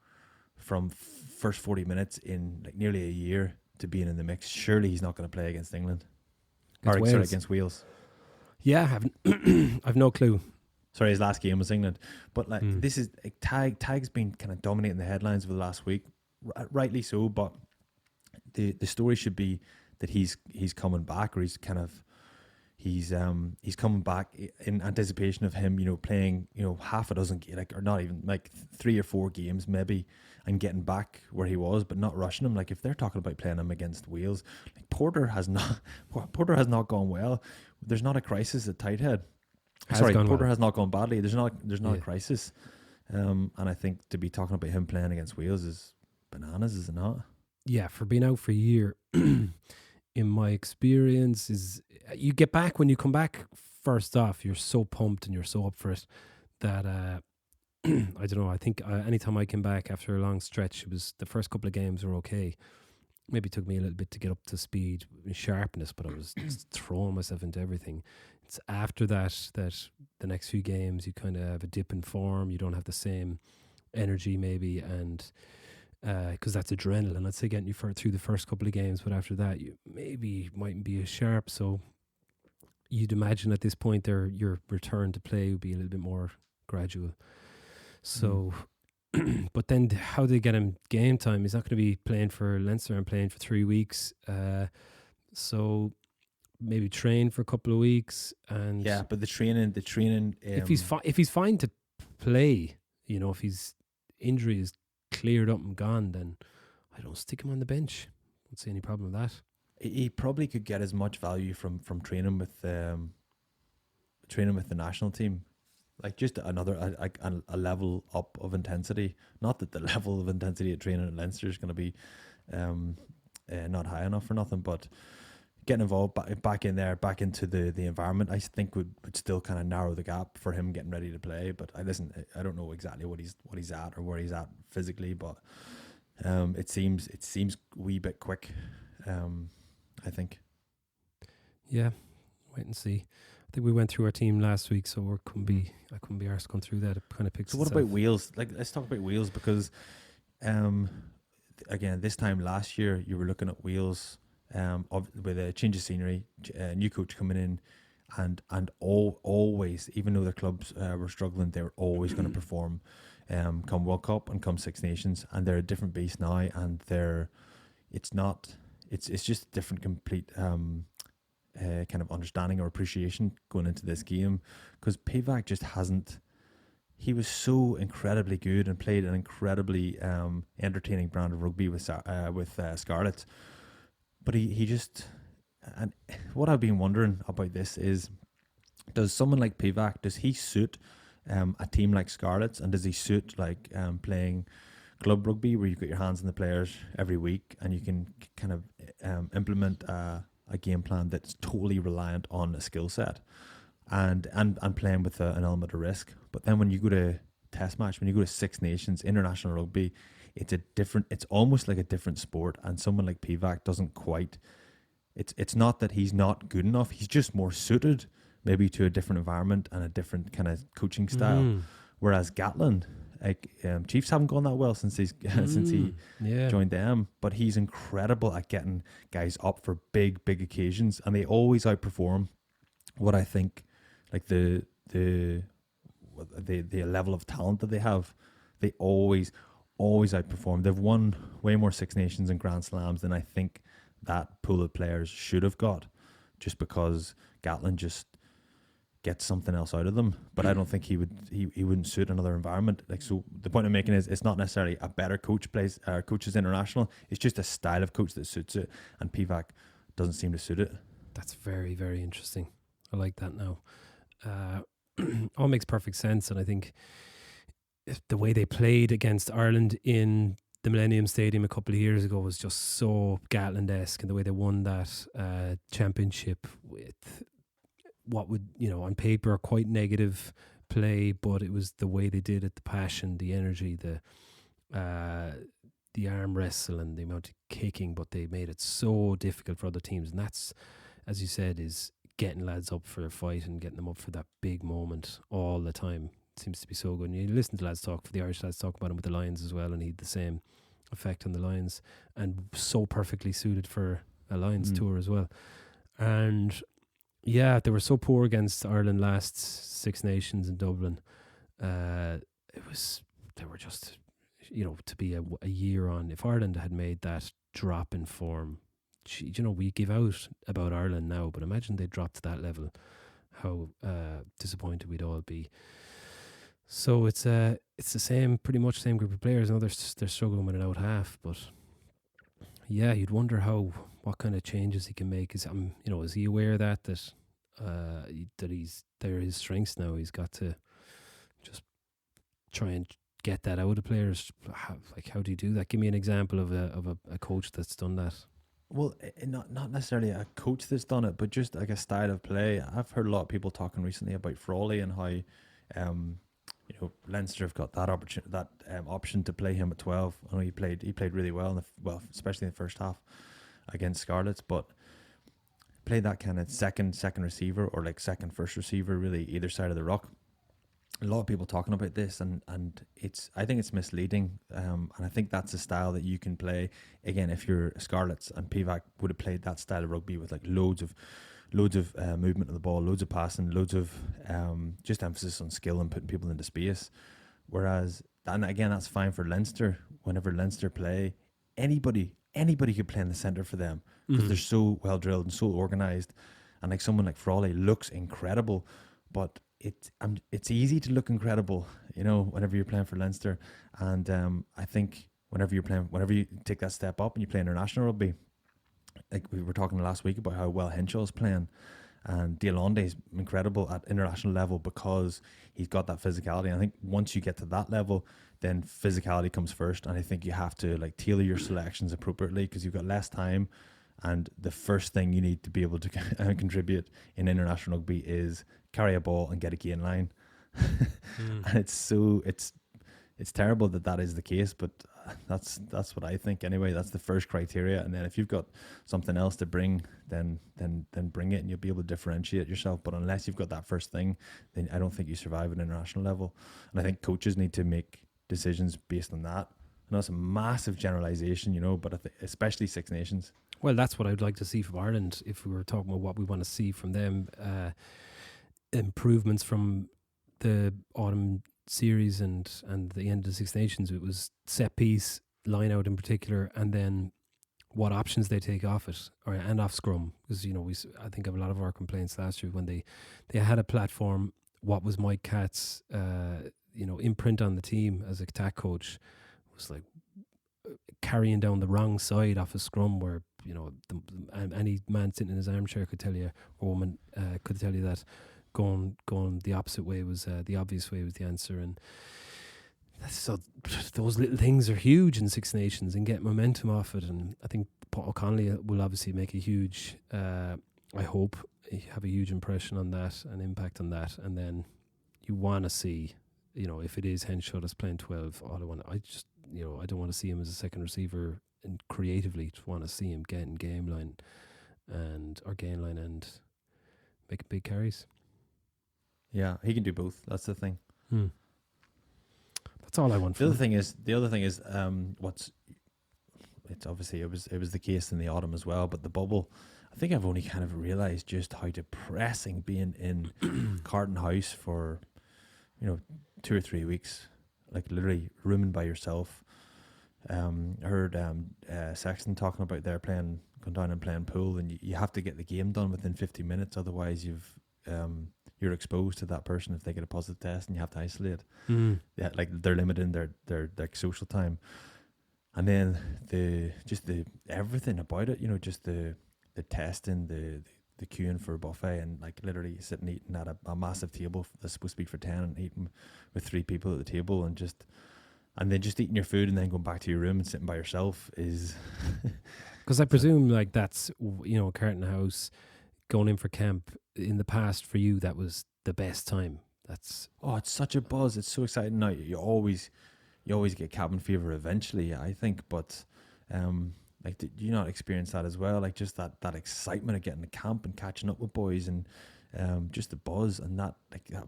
from first 40 minutes in like nearly a year to being in the mix. Surely he's not going to play against England. Against Wales. Yeah, I've no clue. Sorry, his last game was England. But this is like, Tadhg's been kind of dominating the headlines over the last week, rightly so. But the story should be that he's coming back, or he's coming back in anticipation of him, playing half a dozen, or not even like 3 or 4 games maybe, and getting back where he was, but not rushing him. Like if they're talking about playing him against Wales, like Porter has not gone well. There's not a crisis at tight head. Porter has not gone badly. There's not a crisis, and I think to be talking about him playing against Wales is bananas, is it not? Yeah, for being out for a year, in my experience, is you get back, when you come back. First off, you're so pumped and you're so up for it that I don't know. I think anytime I came back after a long stretch, it was the first couple of games were okay, maybe took me a little bit to get up to speed in sharpness, but I was just throwing myself into everything. It's after that the next few games you kind of have a dip in form. You don't have the same energy maybe, and because that's adrenaline, let's say, getting you through the first couple of games, but after that you maybe mightn't be as sharp. So you'd imagine at this point your return to play would be a little bit more gradual. So but then how they get him game time? He's not going to be playing for Leinster and playing for 3 weeks. So maybe train for a couple of weeks, and Yeah, but the training. if he's fine to play, if his injury is cleared up and gone, then I don't stick him on the bench. I don't see any problem with that. he probably could get as much value from training with the national team, like just another a level up of intensity. Not that the level of intensity at training at Leinster is going to be not high enough for nothing, but getting involved back in there, back into the environment, I think would still kind of narrow the gap for him getting ready to play. But I don't know exactly what he's at or where he's at physically, but it seems a wee bit quick. I think. Yeah, wait and see. I think we went through our team last week, so I couldn't be arsed going through that. It kind of picks. So what about Wales? Like, let's talk about Wales, because again, this time last year you were looking at Wales with a change of scenery, new coach coming in, and always, even though their clubs were struggling, they were always going to perform come World Cup and come Six Nations, and they're a different beast now, and it's just a different complete kind of understanding or appreciation going into this game, because Pivac just hasn't. He was so incredibly good and played an incredibly entertaining brand of rugby with Scarlets, but he just, and what I've been wondering about this is, does someone like Pivac, does he suit a team like Scarlets, and does he suit like playing club rugby where you've got your hands on the players every week and you can kind of implement a game plan that's totally reliant on a skill set and playing with an element of risk? But then when you go to test match, when you go to Six Nations, international rugby, it's almost like a different sport, and someone like Pivac doesn't quite, it's not that he's not good enough, he's just more suited maybe to a different environment and a different kind of coaching style. Whereas Gatland, like Chiefs haven't gone that well since he joined them, but he's incredible at getting guys up for big occasions, and they always outperform what I think, like the level of talent that they have. They always outperform. They've won way more Six Nations and Grand Slams than I think that pool of players should have got, just because Gatland just gets something else out of them. But I don't think he wouldn't suit another environment. Like, so the point I'm making is, it's not necessarily a better coaches international, it's just a style of coach that suits it, and Pivac doesn't seem to suit it. That's very, very interesting. I like that now. All makes perfect sense, and I think the way they played against Ireland in the Millennium Stadium a couple of years ago was just so Gatland-esque, and the way they won that championship with what would, on paper, quite negative play, but it was the way they did it, the passion, the energy, the arm wrestle and the amount of kicking, but they made it so difficult for other teams. And that's, as you said, is getting lads up for a fight and getting them up for that big moment all the time. It seems to be so good. And you listen to lads talk, for the Irish lads talk about him with the Lions as well, and he had the same effect on the Lions, and so perfectly suited for a Lions tour as well. And yeah, they were so poor against Ireland last Six Nations in Dublin. They were just, to be a year on. If Ireland had made that drop in form, we give out about Ireland now, but imagine they dropped to that level, how disappointed we'd all be. So it's pretty much same group of players. I know they're struggling with an out half, but yeah, you'd wonder what kind of changes he can make. Is he aware of that they're his strengths now? He's got to just try and get that out of players. How do you do that? Give me an example of a coach that's done that. Well, not necessarily a coach that's done it, but just like a style of play. I've heard a lot of people talking recently about Frawley and how Leinster have got that opportunity, that option to play him at 12. I know he played really well especially in the first half against Scarlets, but played that kind of second receiver or like second first receiver, really either side of the ruck. A lot of people talking about this, and I think it's misleading, and I think that's a style that you can play again if you're Scarlets, and Pivac would have played that style of rugby with like loads of movement of the ball, loads of passing, loads of just emphasis on skill and putting people into space. Whereas, and again, that's fine for Leinster. Whenever Leinster play, anybody could play in the centre for them because they're so well drilled and so organised. And like someone like Frawley looks incredible, but it's easy to look incredible, whenever you're playing for Leinster. And I think whenever you take that step up and you play international rugby, like we were talking last week about how well Henshaw's playing, and Diolande is incredible at international level because he's got that physicality. And I think once you get to that level, then physicality comes first, and I think you have to like tailor your selections appropriately because you've got less time, and the first thing you need to be able to contribute in international rugby is carry a ball and get a gain line. And it's terrible that is the case, but that's what I think anyway. That's the first criteria, and then if you've got something else to bring, then bring it, and you'll be able to differentiate yourself. But unless you've got that first thing, then I don't think you survive at international level. And I think coaches need to make decisions based on that. I know it's a massive generalization, but especially Six Nations. Well, that's what I'd like to see from Ireland. If we were talking about what we want to see from them, improvements from the autumn series and the end of the Six Nations, it was set piece, line out in particular, and then what options they take off it and off scrum. Because I think of a lot of our complaints last year when they had a platform. What was Mike Catt's imprint on the team as a attack coach was like carrying down the wrong side off a scrum where any man sitting in his armchair could tell you, or woman could tell you that going the opposite way was the obvious way was the answer. And so those little things are huge in Six Nations and get momentum off it. And I think Paul O'Connelly will obviously make a huge I hope have a huge impression on that and impact on that. And then you want to see, if it is Henshaw that's playing 12, I don't want to see him as a second receiver, and creatively just want to see him getting gain line and making big carries. Yeah, he can do both. That's the thing. That's all I want. The other thing is, it's obviously it was the case in the autumn as well. But the bubble, I think I've only kind of realised just how depressing being in Carton House for 2 or 3 weeks, like literally rooming by yourself. I heard Sexton talking about going down and playing pool, and you have to get the game done within 50 minutes, otherwise you're exposed to that person if they get a positive test, and you have to isolate. Yeah, like they're limiting their social time, and then the everything about it, just the testing, the queuing for a buffet, and like literally sitting eating at a massive table that's supposed to be for 10 and eating with 3 people at the table, and then just eating your food and then going back to your room and sitting by yourself is because I presume like that's Carton House going in for camp in the past for you, that was the best time. It's such a buzz. It's so exciting. Now you always get cabin fever eventually, I think, but like, did you not experience that as well? Like just that excitement of getting to camp and catching up with boys, and just the buzz, and that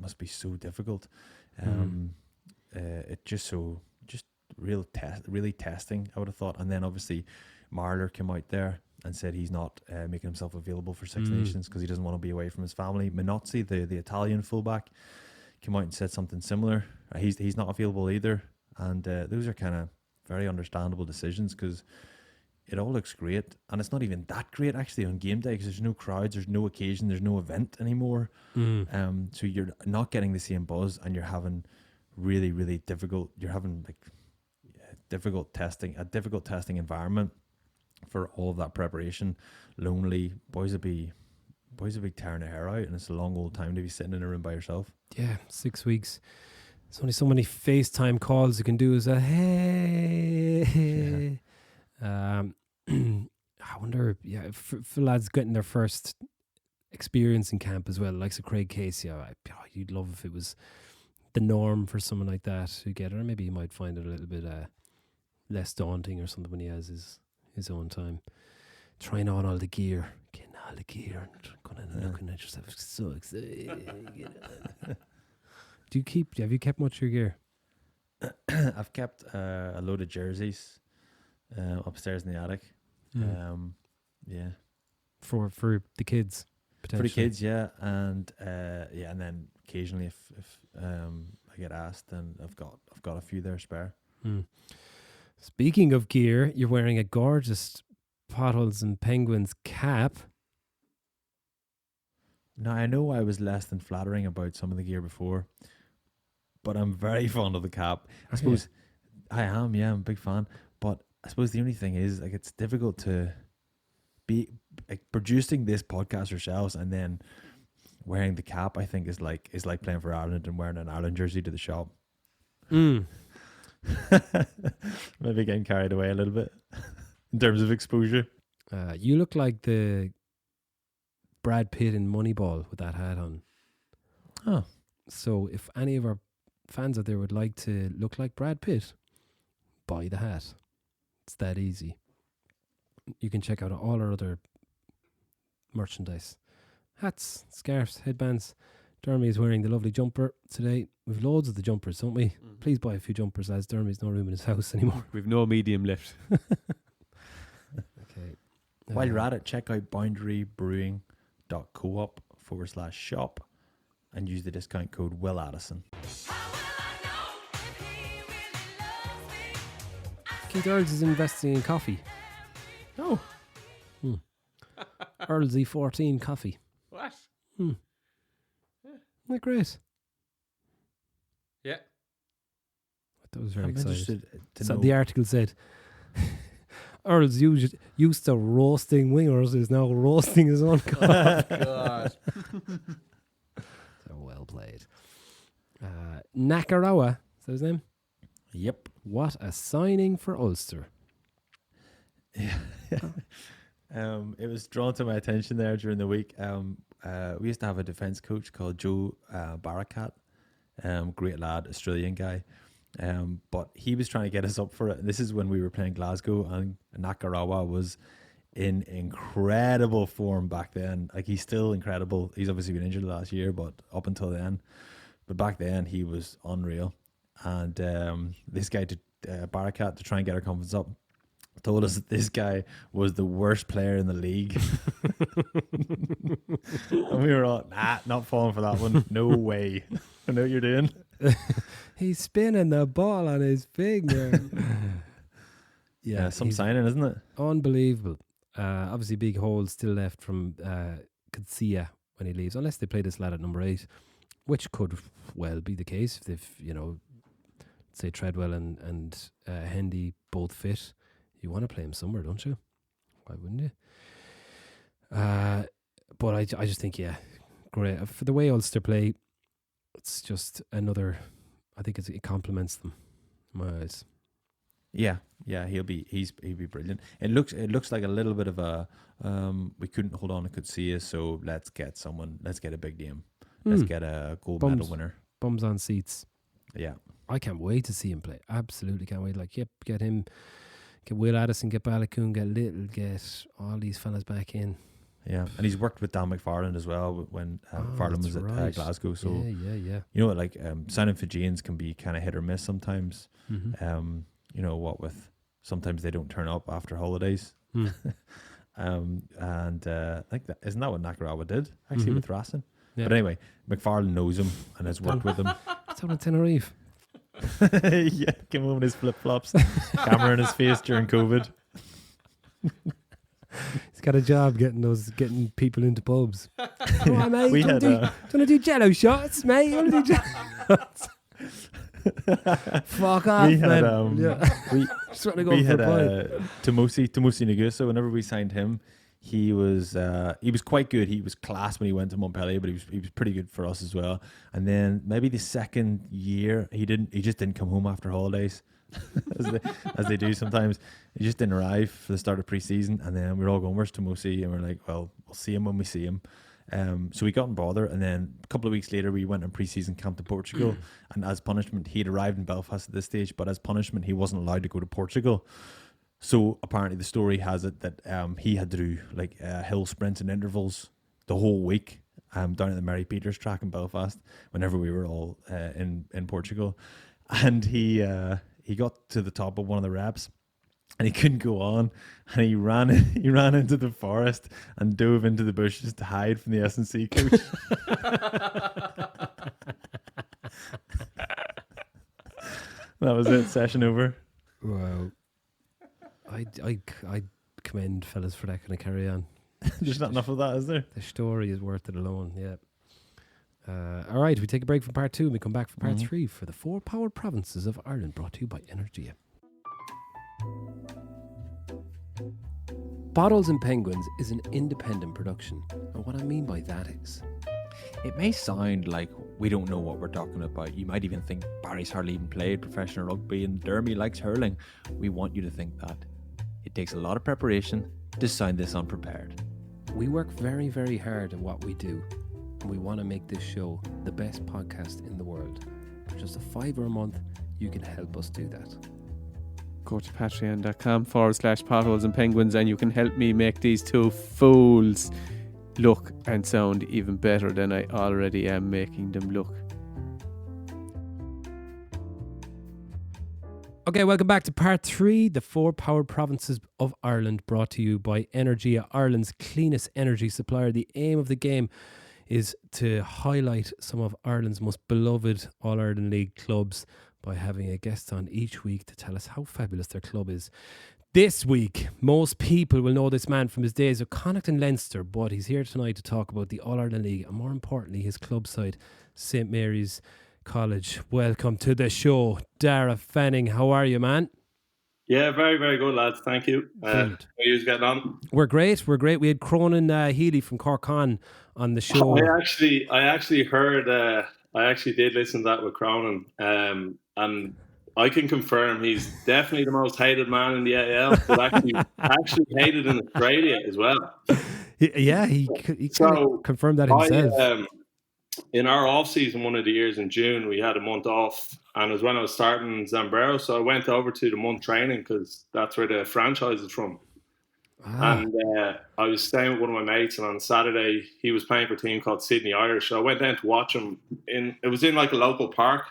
must be so difficult. It just really testing, I would have thought. And then obviously Marler came out there and said he's not making himself available for Six Nations because he doesn't want to be away from his family. Minozzi, the Italian fullback, came out and said something similar. He's not available either. And those are kind of very understandable decisions because it all looks great. And it's not even that great actually on game day because there's no crowds, there's no occasion, there's no event anymore. So you're not getting the same buzz, and you're having really, really difficult, difficult testing environment for all of that preparation. Lonely, boys will be tearing their hair out, and it's a long old time to be sitting in a room by yourself. Yeah, 6 weeks. There's only so many FaceTime calls you can do as a hey. Yeah. I wonder, for lads getting their first experience in camp as well, like Craig Casey, you'd love if it was the norm for someone like that who get it, or maybe he might find it a little bit less daunting or something when he has his own time. Trying on all the gear, getting all the gear, and going and looking at yourself, so excited. Have you kept much of your gear? I've kept a load of jerseys upstairs in the attic. Yeah, for the kids, for potentially. the kids, yeah, and then occasionally if I get asked, then I've got a few there spare. Speaking of gear, you're wearing a gorgeous Potholes and Penguins cap. Now, I know I was less than flattering about some of the gear before, but I'm very fond of the cap. I suppose I am, I'm a big fan. But I suppose the only thing is, like, it's difficult to be like producing this podcast yourselves and then wearing the cap. I think is like playing for Ireland and wearing an Ireland jersey to the shop. Maybe getting carried away a little bit in terms of exposure. You look like the Brad Pitt in Moneyball with that hat on. Oh. So if any of our fans out there would like to look like Brad Pitt, buy the hat. It's that easy. You can check out all our other merchandise. Hats, scarves, headbands. Dermie is wearing the lovely jumper today. We've loads of the jumpers, don't we? Please buy a few jumpers, as Dermie's no room in his house anymore. We've no medium left. Okay. While you're at it, check out boundarybrewing.coop/shop and use the discount code WillAddison. Keith Earls is investing in coffee. Oh. Earls E14 coffee. What? Isn't that great? Yeah. That was very I'm excited. interested to So know. the article said, Earls used to roasting wingers is now roasting his own coffee. God. So well played. Nakarawa, is that his name? Yep. What a signing for Ulster. Yeah. It was drawn to my attention there during the week. We used to have a defence coach called Joe Barakat. Great lad, Australian guy. But he was trying to get us up for it. And this is when we were playing Glasgow, and Nakarawa was in incredible form back then. Like, he's still incredible. He's obviously been injured last year, but up until then. But back then, he was unreal. And this guy, Barakat, to try and get our confidence up, told us that this guy was the worst player in the league. And we were all, not falling for that one. No way. I know what you're doing. He's spinning the ball on his finger. Yeah, some signing, isn't it? Unbelievable. Obviously, big hole still left from Katsia when he leaves, unless they play this lad at number 8, which could well be the case if they've, say Treadwell and Hendy both fit. You want to play him somewhere, don't you? Why wouldn't you? But I just think, great. For the way Ulster play, it's just another, I think it complements them in my eyes. Yeah, he'll be brilliant. It looks like a little bit of a we couldn't hold on to Coetzee, so let's get a big name. Let's get a gold medal winner. Bums on seats. Yeah. I can't wait to see him play. Absolutely can't wait. Like, get him, get Will Addison, get Balakoon, get Little, get all these fellas back in. Yeah, and he's worked with Dan McFarland as well when McFarland was at Glasgow. So yeah. signing Fijians can be kind of hit or miss sometimes. Mm-hmm. What with sometimes they don't turn up after holidays. And I think isn't that what Nakarawa did actually with Racing? Yeah. But anyway, McFarland knows him and has worked with him. It's on Tenerife. Yeah, came home in his flip flops, camera in his face during COVID. He's got a job getting people into pubs. Come on, mate. We Do you want to do jello shots, mate? You want to do jello shots? Fuck off, we had, man. we just want to go we for had a pint. Tomosi Nagusa. Whenever we signed him, he was quite good. He was class when he went to Montpellier, but he was pretty good for us as well. And then maybe the second year he just didn't come home after holidays, as they do sometimes. He just didn't arrive for the start of pre-season, and then we were all going, "Where's Tomosi?" And we're like, "Well, we'll see him when we see him." So we got in bother, and then a couple of weeks later we went on pre-season camp to Portugal, and as punishment he'd arrived in Belfast at this stage, but as punishment he wasn't allowed to go to Portugal. So apparently the story has it that he had to do like hill sprints and intervals the whole week down at the Mary Peters track in Belfast whenever we were all in Portugal, and he got to the top of one of the reps and he couldn't go on, and he ran into the forest and dove into the bushes to hide from the S&C coach. That was it. Session over. Wow. I commend fellas for that kind of carry on. There's not enough of that, is there? The story is worth it alone, yeah. All right, we take a break from part 2 and we come back for part 3 for the 4 power provinces of Ireland, brought to you by Energia. Bottles and Penguins is an independent production, and what I mean by that is, It may sound like we don't know what we're talking about. You might even think Barry's hardly even played professional rugby and Dermie likes hurling. We want you to think that. It takes a lot of preparation to sound this unprepared. we work very, very hard at what we do, and we want to make this show the best podcast in the world. For just $5 a month, you can help us do that. Go to patreon.com/potholes and penguins, and you can help me make these two fools look and sound even better than I already am making them look. Okay, welcome back to part 3, the 4 power provinces of Ireland, brought to you by Energia, Ireland's cleanest energy supplier. The aim of the game is to highlight some of Ireland's most beloved All-Ireland League clubs by having a guest on each week to tell us how fabulous their club is. This week, most people will know this man from his days of Connacht and Leinster, but he's here tonight to talk about the All-Ireland League and, more importantly, his club side, St. Mary's College. Welcome to the show, Darragh Fanning. How are you, man? Yeah, very, very good, lads. Thank you. How are you getting on? We're great. We had Cronin Healy from Corkon on the show. I actually heard. I actually did listen to that with Cronin, and I can confirm he's definitely the most hated man in the AL. But actually hated in Australia as well. He confirmed that himself. In our off season, one of the years in June, we had a month off, and it was when I was starting Zambrero. So I went over to the month training because that's where the franchise is from. And I was staying with one of my mates, and on Saturday he was playing for a team called Sydney Irish. So I went down to watch him. It was in like a local park,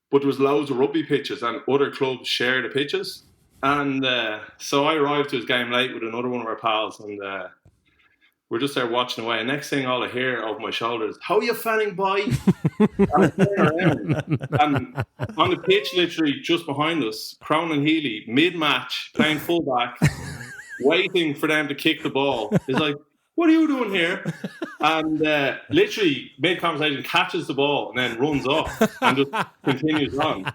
but there was loads of rugby pitches, and other clubs share the pitches. And so I arrived to his game late with another one of our pals, and we're just there watching away. And next thing all I hear over my shoulder is, "How are you fanning, boy?" And I turn around, and on the pitch, literally just behind us, Cronin Healy, mid-match, playing fullback, waiting for them to kick the ball. He's like, "What are you doing here?" And literally, mid-conversation, catches the ball and then runs off and just continues on.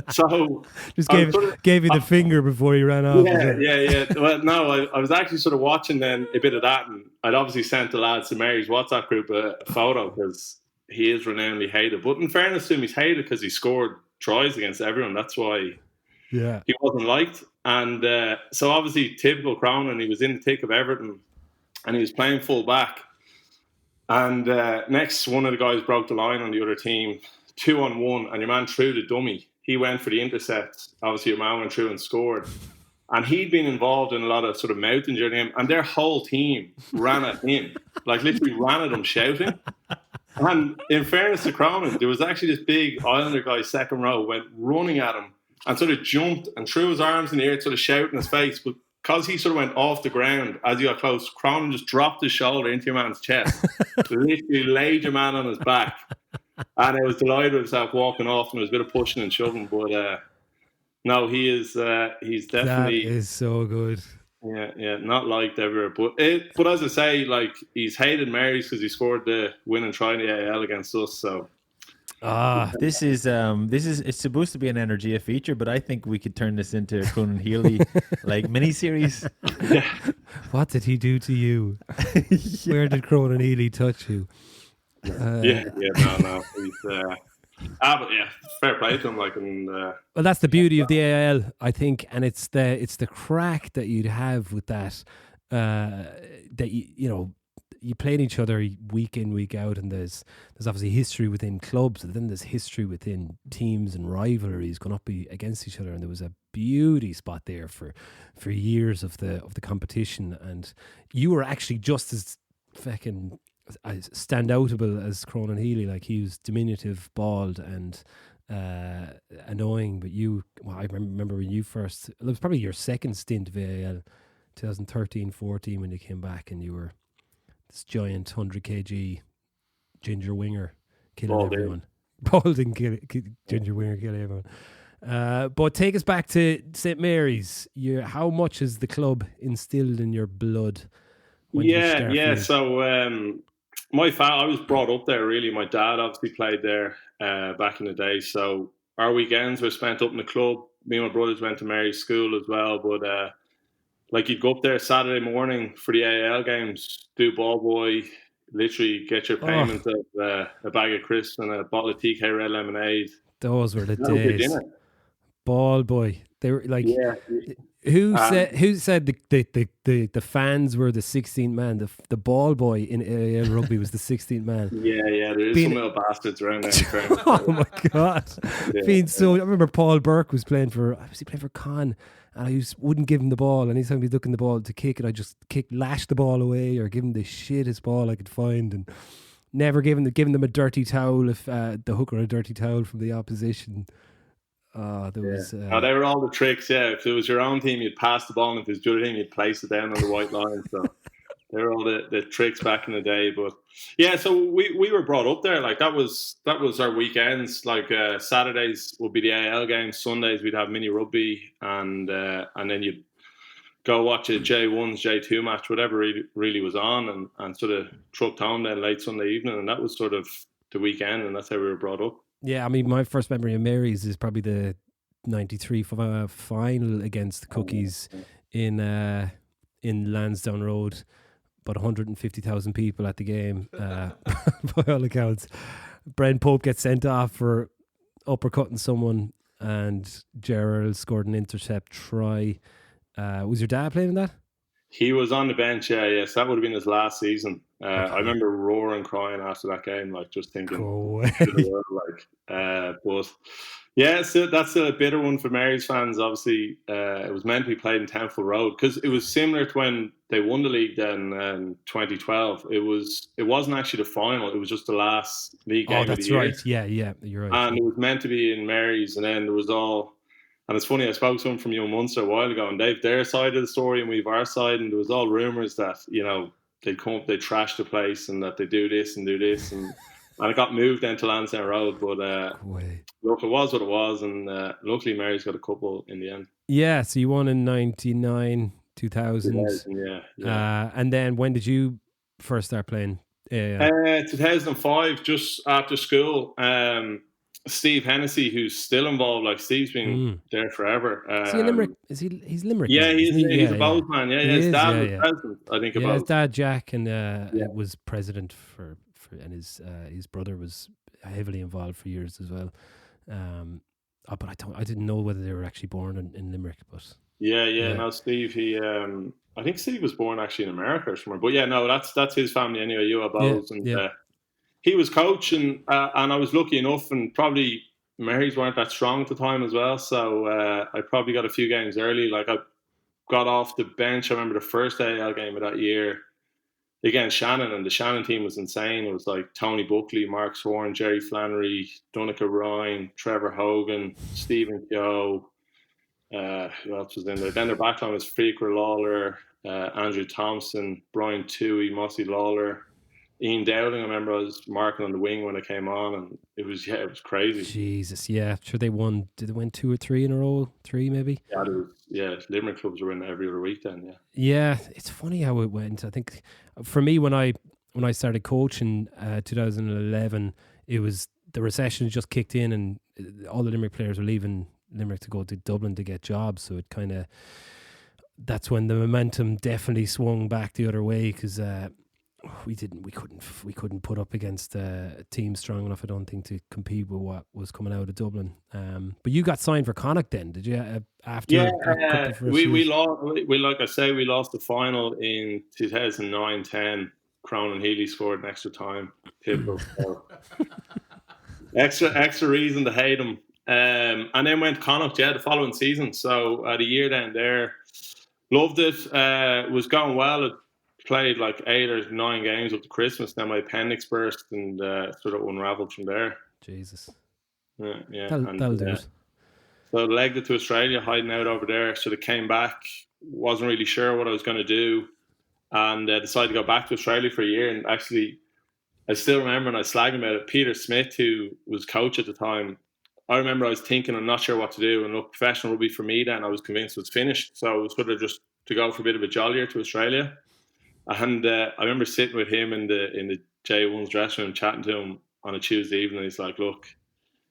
So just gave you the finger before he ran off. Yeah. Well, no, I was actually sort of watching then a bit of that, and I'd obviously sent the lads to Mary's WhatsApp group a photo because he is renownedly hated. But in fairness to him, he's hated because he scored tries against everyone. That's why he wasn't liked. And so obviously, typical Cronin, he was in the thick of Everton, and he was playing full back. And next, one of the guys broke the line on the other team, 2-on-1, and your man threw the dummy. He went for the intercept. Obviously, your man went through and scored. And he'd been involved in a lot of sort of mouth injury him, and their whole team ran at him, like literally ran at him shouting. And in fairness to Cronin, there was actually this big Islander guy, second row, went running at him and sort of jumped and threw his arms in the air, sort of shouting in his face. But because he sort of went off the ground as he got close, Cronin just dropped his shoulder into your man's chest, literally laid your man on his back. And I was delighted with himself walking off, and there was a bit of pushing and shoving. But no, he's definitely... That is so good. Yeah, not liked everywhere. But as I say, like, he's hated Mary's because he scored the winning try in the AL against us, so... This is it's supposed to be an Energia feature, but I think we could turn this into a Cronin Healy like mini-series. Yeah. What did he do to you? Where did Cronin Healy touch you? No. He's, but yeah, fair play to him. Like, and well, that's the beauty of the AIL, I think, and it's the crack that you'd have with that. That you you played each other week in, week out, and there's obviously history within clubs, and then there's history within teams and rivalries going up against each other. And there was a beauty spot there for years of the competition, and you were actually just as fucking standoutable as Cronin Healy. Like, he was diminutive, bald, and annoying, but I remember when you first, it was probably your second stint VAL, 2013-14, when you came back, and you were this giant 100 kg ginger winger killing everyone. Balding ginger winger killing everyone. But take us back to St. Mary's. How much has the club instilled in your blood? So I was brought up there, really. My dad obviously played there back in the day, so our weekends were spent up in the club. Me and my brothers went to Mary's school as well, but like, you'd go up there Saturday morning for the AAL games, do ball boy, literally get your payment of a bag of crisps and a bottle of TK Red Lemonade. Those were the days. Ball boy. They were like, who said the fans were the 16th man? The ball boy in AAL rugby was the 16th man. Yeah, there is some little bastards around there. Oh my God. I remember Paul Burke was playing for Con, and I wouldn't give him the ball. Anytime he'd look in the ball to kick it, I just lash the ball away or give him the shittest ball I could find, and never giving them a dirty towel if the hooker a dirty towel from the opposition. They were all the tricks. Yeah, if it was your own team, you'd pass the ball, and if it was your team, you'd place it down on the white line. So they were all the tricks back in the day. But yeah, so we were brought up there. Like, that was our weekends. Like, Saturdays would be the AL games. Sundays we'd have mini rugby, and then you'd go watch a J1s, J2 match, whatever really was on, and sort of trucked home then late Sunday evening, and that was sort of the weekend, and that's how we were brought up. Yeah, I mean, my first memory of Mary's is probably the 93 final against the Cookies in Lansdowne Road. About 150,000 people at the game, by all accounts. Bren Pope gets sent off for uppercutting someone, and Gerald scored an intercept try. Was your dad playing in that? He was on the bench, yes. That would have been his last season. I remember roaring, crying after that game, like, just thinking, go away. But yeah, so that's a bitter one for Mary's fans. Obviously, it was meant to be played in Temple Road, because it was similar to when they won the league then in 2012. It wasn't actually the final; it was just the last league game of the year. Right. Yeah, you're right. And it was meant to be in Mary's, and then there was all. And it's funny, I spoke to someone from Young Munster a while ago, and they've their side of the story and we've our side, and there was all rumours that, they'd come up, they'd trash the place, and that they do this, and it got moved then to Lansdowne Road. But look, it was what it was, and luckily Mary's got a couple in the end. Yeah, so you won in 99, 2000. Yeah. And then when did you first start playing? 2005, just after school. Steve Hennessy, who's still involved, like, Steve's been there forever. Is he Limerick? He's Limerick? Yeah, he's a boat man. Yeah, his dad was president, I think. His dad Jack was president for and his brother was heavily involved for years as well. But I didn't know whether they were actually born in Limerick. But no, Steve. He I think Steve was born actually in America or somewhere. But yeah, no, that's his family anyway. You have both, he was coach, and I was lucky enough, and probably Mary's weren't that strong at the time as well, so I probably got a few games early. Like, I got off the bench. I remember the first AL game of that year against Shannon, and the Shannon team was insane. It was like Tony Buckley, Mark Sworn, Jerry Flannery, Donica Ryan, Trevor Hogan, Stephen Keogh. Who else was in there? Then their backline was Freaker Lawler, Andrew Thompson, Brian Toohey, Mossy Lawler. Ian Dowling, I remember I was marking on the wing when I came on, and it was crazy. Jesus, yeah. Sure, they won. Did they win 2 or 3 in a row? 3 maybe? Yeah, Limerick clubs were in every other week then, yeah. Yeah, it's funny how it went. I think for me, when I started coaching 2011, it was the recession just kicked in, and all the Limerick players were leaving Limerick to go to Dublin to get jobs. So it kind of, that's when the momentum definitely swung back the other way, because we couldn't put up against a team strong enough, I don't think, to compete with what was coming out of Dublin. But you got signed for Connacht then, did you? After we lost. We like I say, we lost the final in 2009-10, Cronin Healy scored in extra time. Typical. So, extra reason to hate him. And then went Connacht, the following season. So a year down there, loved it. Was going well. Played like 8 or 9 games up to Christmas. Then my appendix burst and sort of unravelled from there. Jesus. Yeah. That'll do it. So legged it to Australia, hiding out over there. Sort of came back. Wasn't really sure what I was going to do. And decided to go back to Australia for a year. And actually, I still remember, and I was slagging about it, Peter Smith, who was coach at the time, I remember I was thinking, I'm not sure what to do. And look, professional rugby for me then, I was convinced was finished. So it was sort of just to go for a bit of a jollier to Australia. And I remember sitting with him in the J1's dressing room, chatting to him on a Tuesday evening. He's like, look,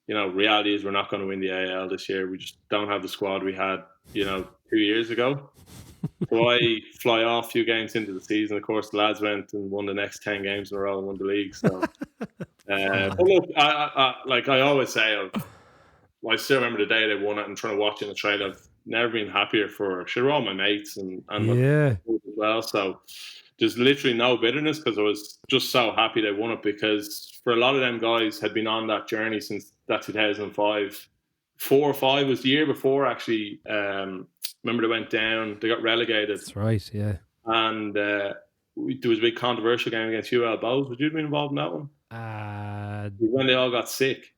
reality is we're not going to win the AL this year. We just don't have the squad we had, 2 years ago. So I fly off a few games into the season. Of course, the lads went and won the next 10 games in a row and won the league. So, but look, I always say, I still remember the day they won it and trying to watch it in the trailer. I've never been happier for all my mates and yeah, as well. So there's literally no bitterness because I was just so happy they won it, because for a lot of them guys had been on that journey since that 2005. 4 or 5 was the year before, actually. Remember they went down, they got relegated. That's right, yeah. And there was a big controversial game against UL Bows. Would you have been involved in that one? When they all got sick.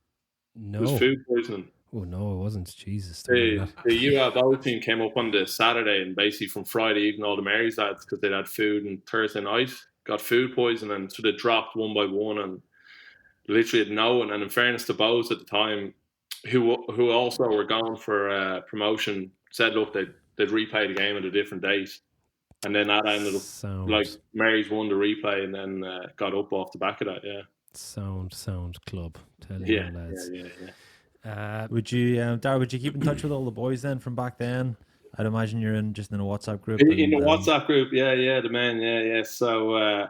No. It was food poisoning. Oh, no, it wasn't. Jesus. The UL Bows team came up on the Saturday, and basically from Friday evening, all the Marys lads, because they'd had food, and Thursday night got food poisoning, and so they dropped one by one and literally had no one. And in fairness to Bows at the time, who also were going for promotion, said, look, they'd replay the game at a different date. And then that ended up like Mary's won the replay and then got up off the back of that, yeah. Sound club. Tell you lads. Yeah. Would you, Darragh, would you keep in touch with all the boys then from back then? I'd imagine you're just in a WhatsApp group. In the WhatsApp group, the men, yeah. So,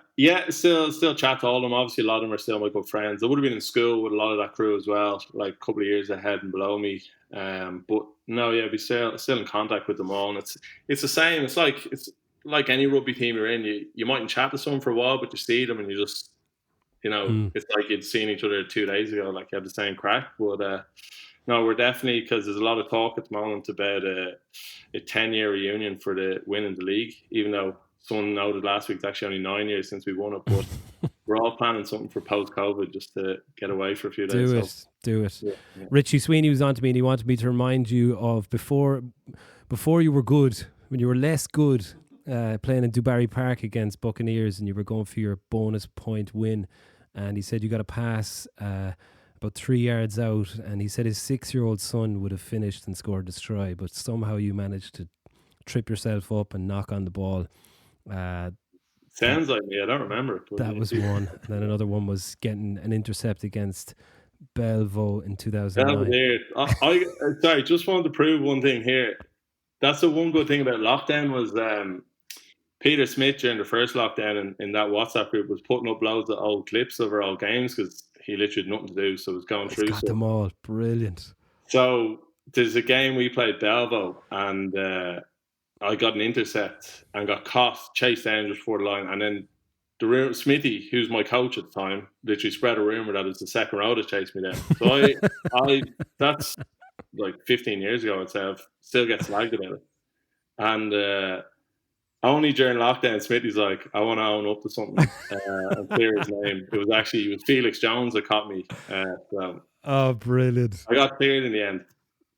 still chat to all of them. Obviously, a lot of them are still my good friends. I would have been in school with a lot of that crew as well, like a couple of years ahead and below me. But no, we're still in contact with them all. And it's the same. It's like any rugby team you're in. You mightn't chat to someone for a while, but you see them and you just, it's like you'd seen each other 2 days ago. Like you have the same crack. But no, we're definitely, because there's a lot of talk at the moment about a 10-year reunion for the win in the league, even though someone noted last week it's actually only 9 years since we won it. But we're all planning something for post-COVID just to get away for a few days. Do it. Yeah. Richie Sweeney was on to me and he wanted me to remind you of before you were good, when you were less good, playing in Dubarry Park against Buccaneers and you were going for your bonus point win. And he said you got a pass about 3 yards out, and he said his 6-year-old son would have finished and scored the try, but somehow you managed to trip yourself up and knock on the ball. Sounds like me. I don't remember it. That was one. And then another one was getting an intercept against Bellevaux in 2009. Sorry, just wanted to prove one thing here. That's the one good thing about lockdown was Peter Smith during the first lockdown in that WhatsApp group was putting up loads of old clips of our old games because he literally had nothing to do, so it was going through. Got them all. Brilliant. So there's a game we played Bellevaux, and I got an intercept and got caught, chased down just before the line, and then Smithy, who's my coach at the time, literally spread a rumour that it was the second row that chased me down. So I that's like 15 years ago, I'd say. I've still get slagged about it. And only during lockdown, Smithy's like, I want to own up to something and clear his name. It was Felix Jones that caught me. So oh, brilliant. I got cleared in the end.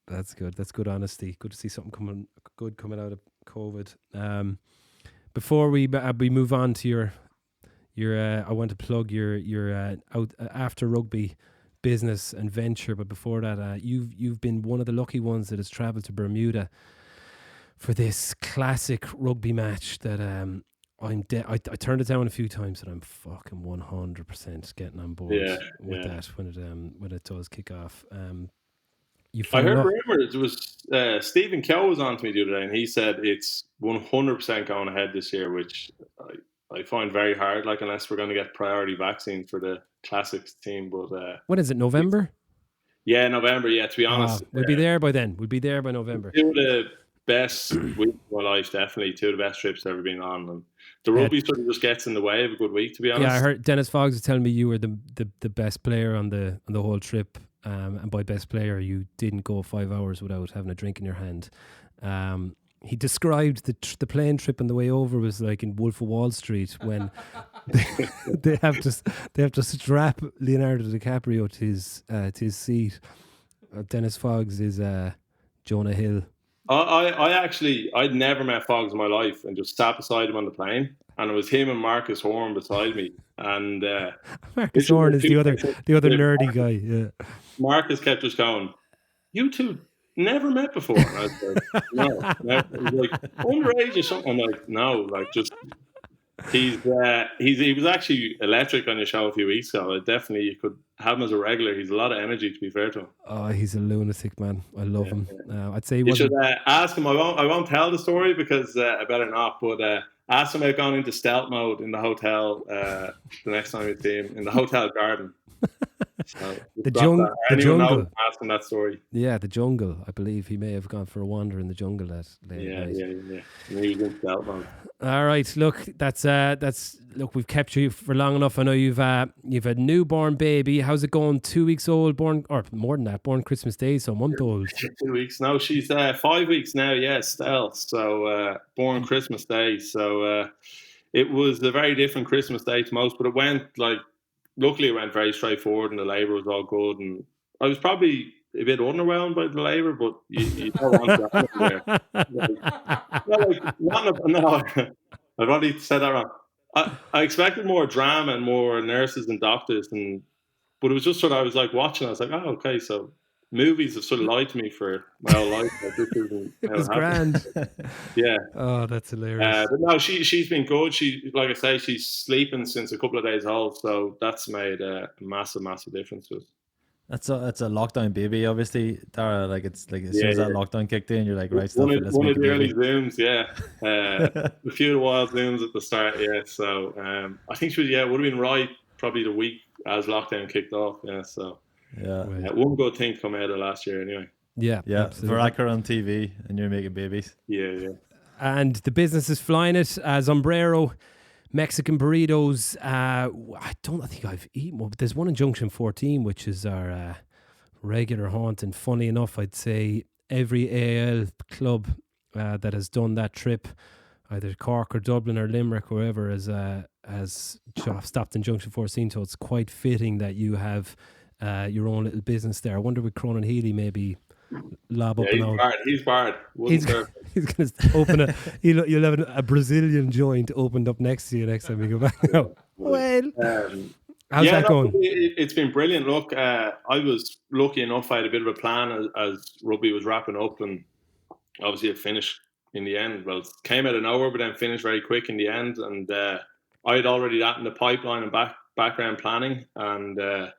That's good. That's good honesty. Good to see something coming out of COVID. Before we move on to your I want to plug your out after rugby business and venture, but before that, you've been one of the lucky ones that has travelled to Bermuda for this classic rugby match that I turned it down a few times, and I'm fucking 100% getting on board with that when it does kick off. I heard rumours. It was Stephen Keogh was on to me the other day, and he said it's 100% going ahead this year, which I find very hard. Like unless we're going to get priority vaccine for the classics team, but when is it? November? Yeah, November. Yeah, to be honest, we'll be there by then. We'll be there by November. The best week of my life, definitely. Two of the best trips I've ever been on. And the rugby sort of just gets in the way of a good week, to be honest. Yeah, I heard Dennis Foggs was telling me you were the best player on the whole trip. And by best player, you didn't go 5 hours without having a drink in your hand. He described the plane trip on the way over was like in Wolf of Wall Street when they have to strap Leonardo DiCaprio to his seat. Dennis Foggs is Jonah Hill. I'd never met Foggs in my life, and just sat beside him on the plane, and it was him and Marcus Horn beside me. And Marcus Horn is the other nerdy guy. Yeah, Marcus kept just going, "You two never met before." And I was like, "No, never." He was like, "Underage or something?" I'm like, "No, like just." He was actually electric on your show a few weeks ago. Definitely, you could have him as a regular. He's a lot of energy, to be fair to him. Oh, he's a lunatic, man. I love him. I'd say you should ask him. I won't tell the story because I better not. But ask him about going into stealth mode in the hotel the next time you see him in the hotel garden. So, the jungle. Ask him that story. Yeah, the jungle. I believe he may have gone for a wander in the jungle that late night. Yeah. And he was in stealth mode. All right, look, that's look. We've kept you for long enough. I know you've a newborn baby. How's it going? 2 weeks old, born, or more than that, born Christmas Day, so a month old. 2 weeks. No, she's 5 weeks now. Yeah, Stell. So born Christmas Day. So it was a very different Christmas Day to most, but it went luckily it went very straightforward, and the labour was all good. And I was probably a bit underwhelmed by the labour, but you don't want that there. No, I've already said that wrong. I expected more drama and more nurses and doctors, but it was just sort of, I was like watching, I was like, oh, okay, so movies have sort of lied to me for my whole life. Like, this isn't it was grand. Yeah. Oh, that's hilarious. But no, she's been good. She, like I say, she's sleeping since a couple of days old, so that's made a massive difference to us. That's a lockdown baby, obviously, Darragh. Like it's like as soon as that lockdown kicked in, you're like, right, stuff it. Let's one make of a the early baby. Zooms, yeah. A few of the wild Zooms at the start, yeah. So I think she would have been right probably the week as lockdown kicked off, yeah. So one good thing to come out of last year, anyway. Yeah. Veronica on TV, and you're making babies. Yeah. And the business is flying it. Sombrero, Mexican burritos. I think I've eaten one, but there's one in Junction 14, which is our regular haunt. And funny enough, I'd say every AL club that has done that trip, either Cork or Dublin or Limerick, wherever, has stopped in Junction 14. So it's quite fitting that you have your own little business there. I wonder with Cronin Healy maybe lob up and out. He's barred. He's going to open you'll have a Brazilian joint opened up next to you next time you go back. No. Well, how's that going? It's been brilliant. Look, I was lucky enough. I had a bit of a plan as rugby was wrapping up, and obviously it finished in the end. Well, it came out of nowhere, but then finished very quick in the end. And I had already that in the pipeline and background planning. And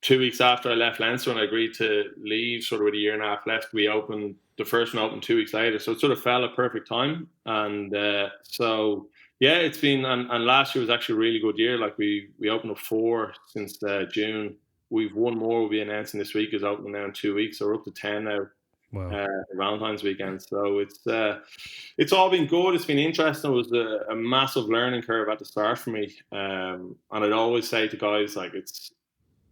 2 weeks after I left Leinster and I agreed to leave, sort of with a year and a half left, the first one opened 2 weeks later. So it sort of fell at perfect time. And so, yeah, it's been, and last year was actually a really good year. Like we opened up 4 since June. We've one more we'll be announcing this week is opening now in 2 weeks. So we're up to 10 now. Wow. Valentine's weekend. So it's all been good. It's been interesting. It was a massive learning curve at the start for me. And I'd always say to guys, like, it's,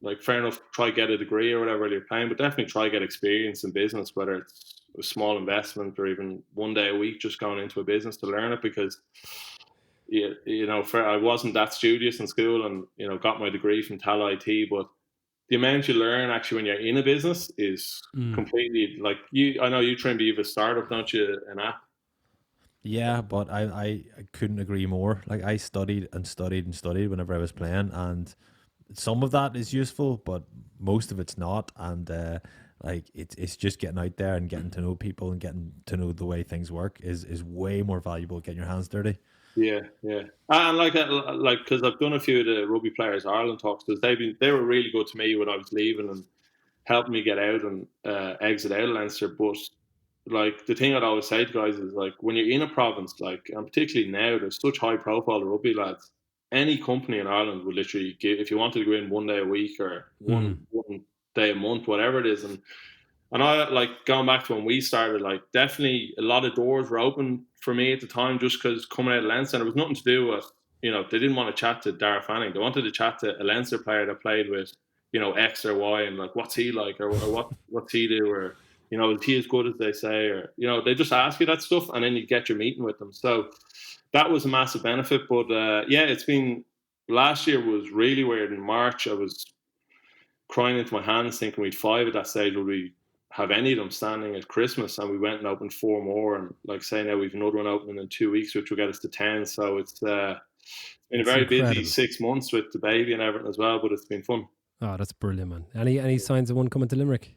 like, fair enough, try get a degree or whatever you're playing, but definitely try get experience in business, whether it's a small investment or even 1 day a week just going into a business to learn it, because I wasn't that studious in school and got my degree from Tal IT, but the amount you learn actually when you're in a business is completely, like, I know you, Trimby, you have a startup, don't you, an app? Yeah, but I couldn't agree more. Like, I studied whenever I was playing, and some of that is useful, but most of it's not. And like it's just getting out there and getting to know people and getting to know the way things work is way more valuable than getting your hands dirty. Yeah. And like because I've done a few of the Rugby Players Ireland talks, because they were really good to me when I was leaving and helping me get out and exit out of Leinster. But like the thing I'd always say to guys is, like, when you're in a province, like, and particularly now, there's such high profile rugby lads. Any company in Ireland would literally give, if you wanted to go in 1 day a week or one day a month, whatever it is. And And I, like, going back to when we started, like, definitely a lot of doors were open for me at the time, just because coming out of Leinster, and it was nothing to do with, they didn't want to chat to Darragh Fanning. They wanted to chat to a Leinster player that played with, X or Y, and like, what's he like, or what's he do, or, is he as good as they say, or, they just ask you that stuff, and then you get your meeting with them. So that was a massive benefit. But last year was really weird. In March, I was crying into my hands thinking we'd 5 at that stage. Would we have any of them standing at Christmas? And we went and opened 4 more, and like say now we've another one opening in 2 weeks, which will get us to 10. So it's been a very busy 6 months with the baby and everything as well, but it's been fun. Oh, that's brilliant, man. Any signs of one coming to Limerick?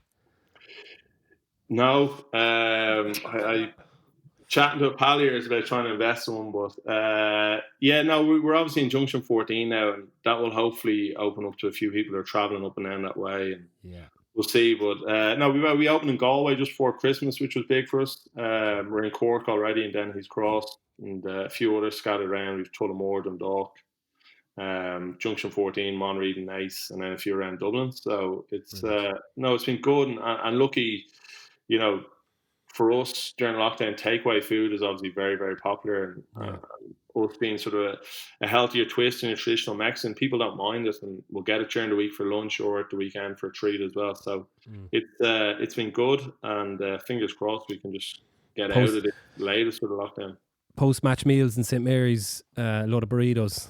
No, I chatting to a pal here is about trying to invest in one, but we're obviously in Junction 14 now, and that will hopefully open up to a few people that are travelling up and down that way, and we'll see. But we opened in Galway just before Christmas, which was big for us. We're in Cork already, and then Dennehy's Cross, and a few others scattered around. We've Tullamore, Dundalk, Junction 14, Monreid and Naas, and then a few around Dublin. So it's it's been good, and lucky, for us during lockdown, takeaway food is obviously very, very popular, and us being sort of a healthier twist in a traditional Mexican, people don't mind it, and we'll get it during the week for lunch or at the weekend for a treat as well. So it's been good, and fingers crossed we can just get out of the latest for the lockdown. Post-match meals in St. Mary's, a load of burritos.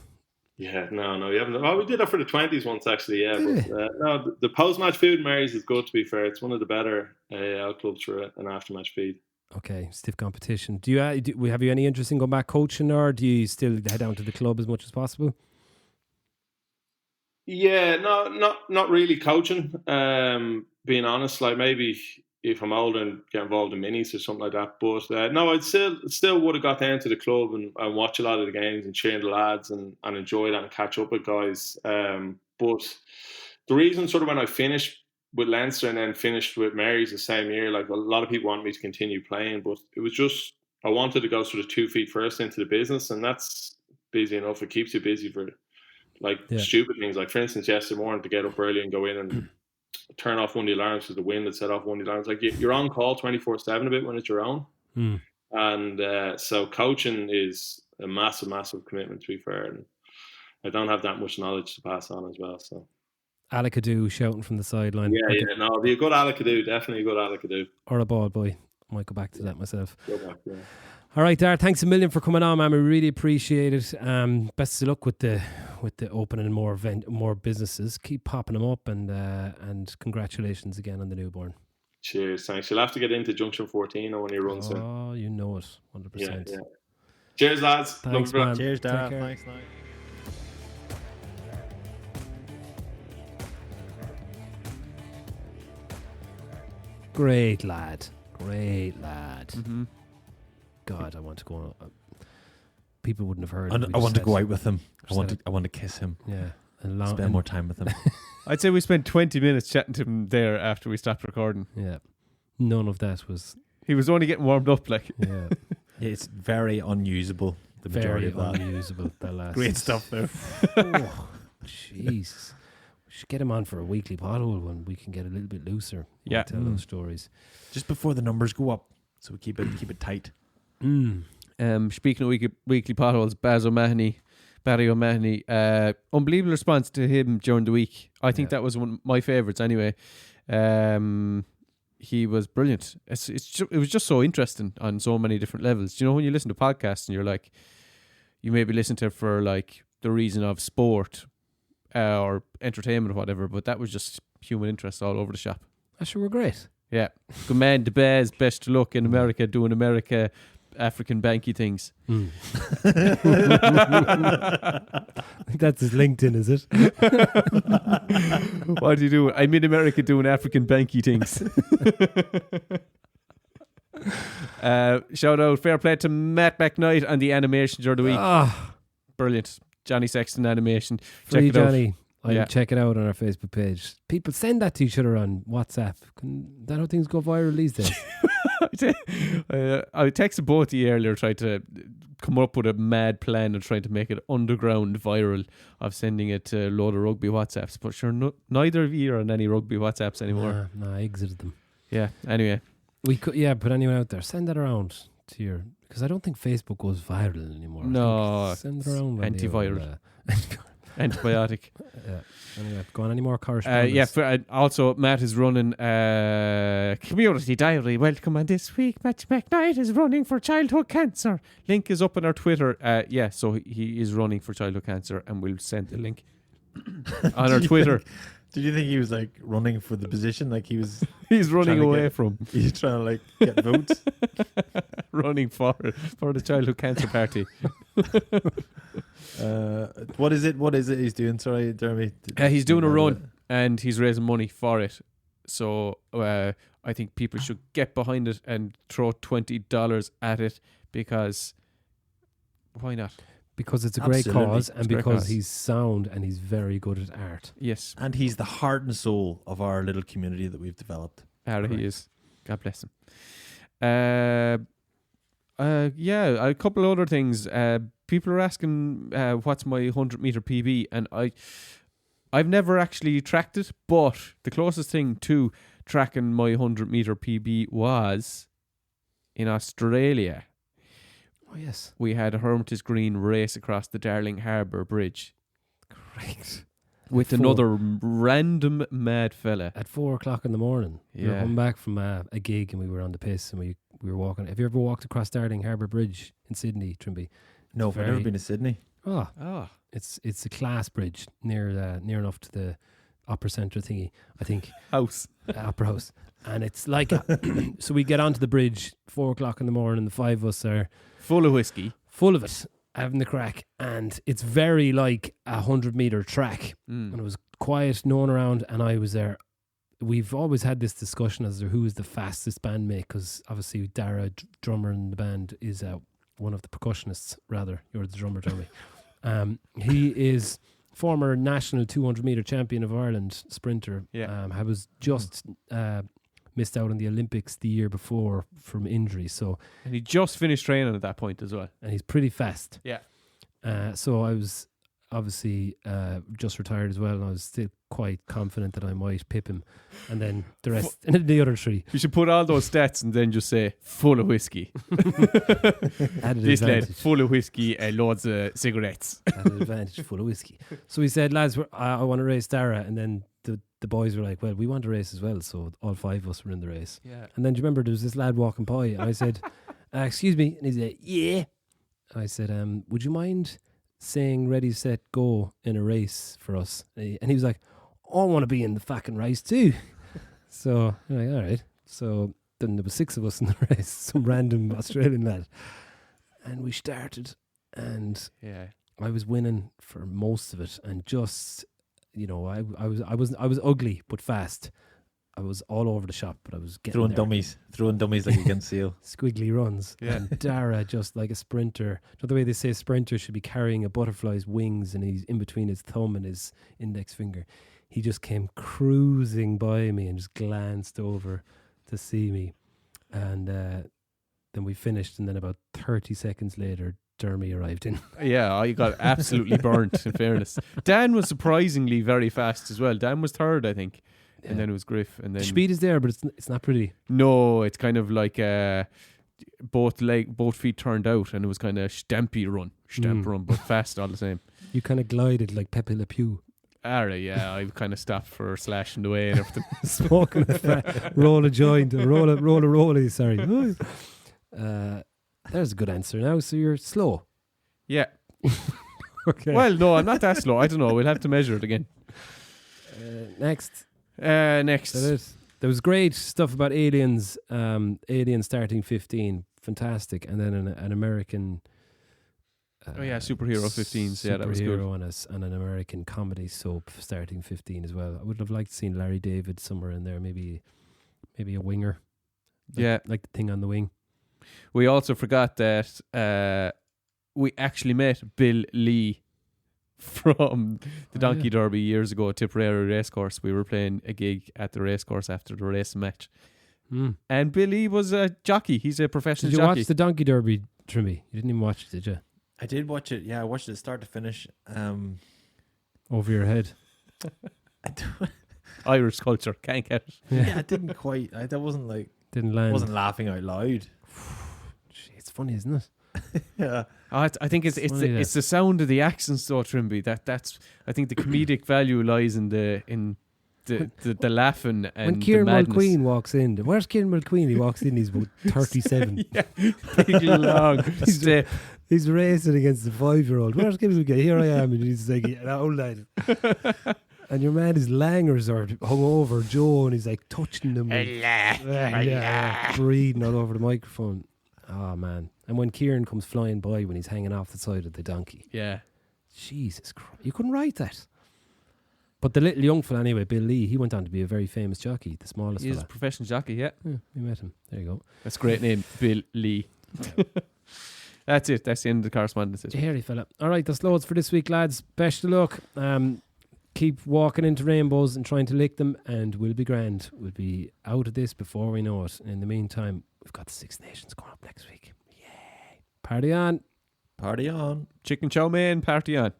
Yeah, no, you haven't. Well, we did that for the 20s once, actually. Yeah, but the post-match food in Mary's is good. To be fair, it's one of the better out clubs for an after-match feed. Okay, stiff competition. Do you have you any interest in going back coaching, or do you still head down to the club as much as possible? Yeah, no, not really coaching. Being honest, like maybe if I'm older and get involved in minis or something like that. But no, I'd still would have got down to the club and watch a lot of the games and cheer the lads and enjoy that and catch up with guys. But the reason sort of when I finished with Leinster and then finished with Mary's the same year, like a lot of people want me to continue playing, but it was just I wanted to go sort of 2 feet first into the business, and that's busy enough. It keeps you busy for stupid things. Like for instance, yesterday morning to get up early and go in and turn off one of the alarms because the wind had set off one of the alarms. Like you're on call 24/7 a bit when it's your own. And so coaching is a massive, massive commitment, to be fair. And I don't have that much knowledge to pass on as well. So Alakadoo shouting from the sideline. No, be a good Alakadoo, definitely a good Alakadoo. Or a ball boy. I might go back to that myself. Go back, yeah. All right, Darragh, thanks a million for coming on, man. We really appreciate it. Best of luck with the opening more businesses. Keep popping them up, and congratulations again on the newborn. Cheers, thanks. You'll have to get into Junction 14 or when you run soon. Oh, you know it, 100%. Yeah. Cheers, lads. Thanks, man. Cheers, Darragh. Thanks, mate. Great lad. Mm-hmm. God, I want to go. People wouldn't have heard. I want to go out with him. I want to kiss him. Yeah, spend more time with him. I'd say we spent 20 minutes chatting to him there after we stopped recording. Yeah, none of that was. He was only getting warmed up, like. Yeah, it's very unusable. The majority of that. Unusable. The last. Great stuff though. Oh, Jesus. We should get him on for a weekly pothole when we can get a little bit looser. Yeah, tell those stories just before the numbers go up, so we keep it tight. Speaking of weekly potholes, Barry O'Mahony, unbelievable response to him during the week. I think that was one of my favourites anyway. He was brilliant. It was just so interesting on so many different levels. Do you know when you listen to podcasts and you're like, you maybe listen to it for like the reason of sport or entertainment or whatever, but that was just human interest all over the shop. That sure were great. Yeah. Good man, the Bears, best of luck in America, doing America African banky things. I think that's his LinkedIn, is it? What do you do? I'm in America doing African banky things. Shout out, fair play to Matt McKnight on the animation during the week. Brilliant. Johnny Sexton animation. Free check it Johnny. out. Check it out on our Facebook page. People send that to each other on WhatsApp. That how things go viral these days. I texted both of you earlier, tried to come up with a mad plan of trying to make it underground viral of sending it to a load of rugby WhatsApps, but sure, neither of you are on any rugby WhatsApps anymore. No, I exited them. Yeah. Anyway, We could, yeah, but anyone out there, send that around to your, because I don't think Facebook goes viral anymore. I No, think send it around. on the antiviral. old, antibiotic. yeah. Anyway, go on. Any more correspondence? Yeah. Also, Matt is running Community Diary. Welcome, and this week, Matt McKnight is running for childhood cancer. Link is up on our Twitter. Yeah, so he is running for childhood cancer, and we'll send the link on our Twitter. Did you think he was like running for the position? Like he was He's running trying to away get- from he's trying to like get votes. running for the childhood cancer party. What is it? What is it he's doing? Sorry, Dermie. He's doing a run and he's raising money for it. So I think people should get behind it and throw $20 at it, because why not? Because it's a great Absolutely. cause, It's and a great because cause. he's sound and he's very good at art. Yes, And he's the heart and soul of our little community that we've developed. he is. God bless him. Yeah, a couple of other things. People are asking what's my 100-meter PB, and I've never actually tracked it, but the closest thing to tracking my 100-meter PB was in Australia. Oh yes, We had a Hermitage Green race across the Darling Harbour Bridge great. with Four. another random mad fella. At 4:00 in the morning, we were Yeah. coming back from a gig, and we were on the piss, and we were walking. Have you ever walked across Darling Harbour Bridge in Sydney, Trimby? No, I've never very- been to Sydney. Oh, Oh, it's a class bridge near enough to the opera centre thingy, I think. house. Opera House, and it's like so we get onto the bridge 4:00 in the morning. The five of us are Full of whiskey. full of it, having the crack, and it's very like 100-meter track, and it was quiet, no one around, and I was there. We've always had this discussion as to who is the fastest bandmate, because obviously Darragh, drummer in the band, is one of the percussionists. Rather, you're the drummer, Dermie. He is former national 200-meter champion of Ireland sprinter. Yeah. I was just missed out on the Olympics the year before from injury, so And he just finished training at that point as well. and he's pretty fast. Yeah. So I was obviously just retired as well, and I was still quite confident that I might pip him, and then the rest, and then the other three. You should put all those stats and then just say full of whiskey. Added This lad, advantage. full of whiskey and loads of cigarettes. Added advantage, full of whiskey. So we said, lads, I want to race Darragh, and then the boys were like, well, we want to race as well, so all five of us were in the race. Yeah. And then do you remember there was this lad walking by, and I said, excuse me, and he said, yeah. I said, would you mind saying ready, set, go in a race for us? And he was like, I want to be in the fucking race too. So I'm like, all right. So then there was 6 of us in the race, some random Australian lad, and we started, and Yeah. I was winning for most of it, and just, you know, I was ugly but fast. I was all over the shop, but I was getting Throwing there. dummies like against seal. Squiggly runs. Yeah. And Darragh, just like a sprinter. You know the way they say sprinter should be carrying a butterfly's wings, and he's in between his thumb and his index finger. He just came cruising by me and just glanced over to see me. And then we finished, and then about 30 seconds later, Dermie arrived in. Yeah, I got absolutely burnt, in fairness. Dan was surprisingly very fast as well. Dan was third, I think. And then it was Griff. And then The speed is there, but it's not pretty. no, it's kind of like both feet turned out, and it was kind of stampy run, but fast all the same. You kind of glided like Pepe Le Pew. Alright, yeah, I kind of stopped for slashing the way and everything. Smoking roll a joint, roll a rollie, sorry. There's a good answer now. So you're slow. Yeah. Okay. Well, no, I'm not that slow. I don't know. We'll have to measure it again. Next. Next. That it. There was great stuff about Aliens. Aliens starting 15. Fantastic. And then an American. Oh yeah, superhero 15s. Yeah, that was good. Superhero and an American comedy soap starting 15 as well. I would have liked to seen Larry David somewhere in there. Maybe a winger. Yeah. Like the thing on the wing. We also forgot that we actually met Bill Lee from the Donkey Derby years ago at Tipperary Racecourse. We were playing a gig at the racecourse after the race match. And Bill Lee was a jockey. He's a professional Did you jockey. watch the Donkey Derby, Trimby? You didn't even watch it, did you? I did watch it. Yeah, I watched it start to finish. Over your head. I don't, Irish culture. Can't get it. Yeah, I didn't quite. That wasn't like. Didn't I land. wasn't laughing out loud. Gee, it's funny, isn't it? Yeah. I think it's funny, it's the sound of the accents though, Trimby. That's I think the comedic value lies in the laughing and When Kieran the madness. Mulqueen walks in, where's Kieran Mulqueen? He walks in, he's about 37. Yeah, big long step. He's racing against the 5-year-old. Where's Kieran Mulqueen? Here I am. And he's like, "Yeah, old lad." And your man is langers or hungover Joe, and he's like touching them. Breathing all over the microphone. Oh, man. And when Kieran comes flying by when he's hanging off the side of the donkey. Yeah. Jesus Christ. You couldn't write that. But the little young fella anyway, Bill Lee, he went on to be a very famous jockey, the smallest He's a fella. professional jockey, yeah. Yeah, we met him. There you go. That's a great name, Bill Lee. That's it. That's the end of the correspondence. Did you hear it, fella? All right, that's loads for this week, lads. Best of luck. Keep walking into rainbows and trying to lick them, and we'll be grand. We'll be out of this before we know it. In the meantime, we've got the Six Nations coming up next week. Yay. Party on. Party on. Chicken chow mein, party on.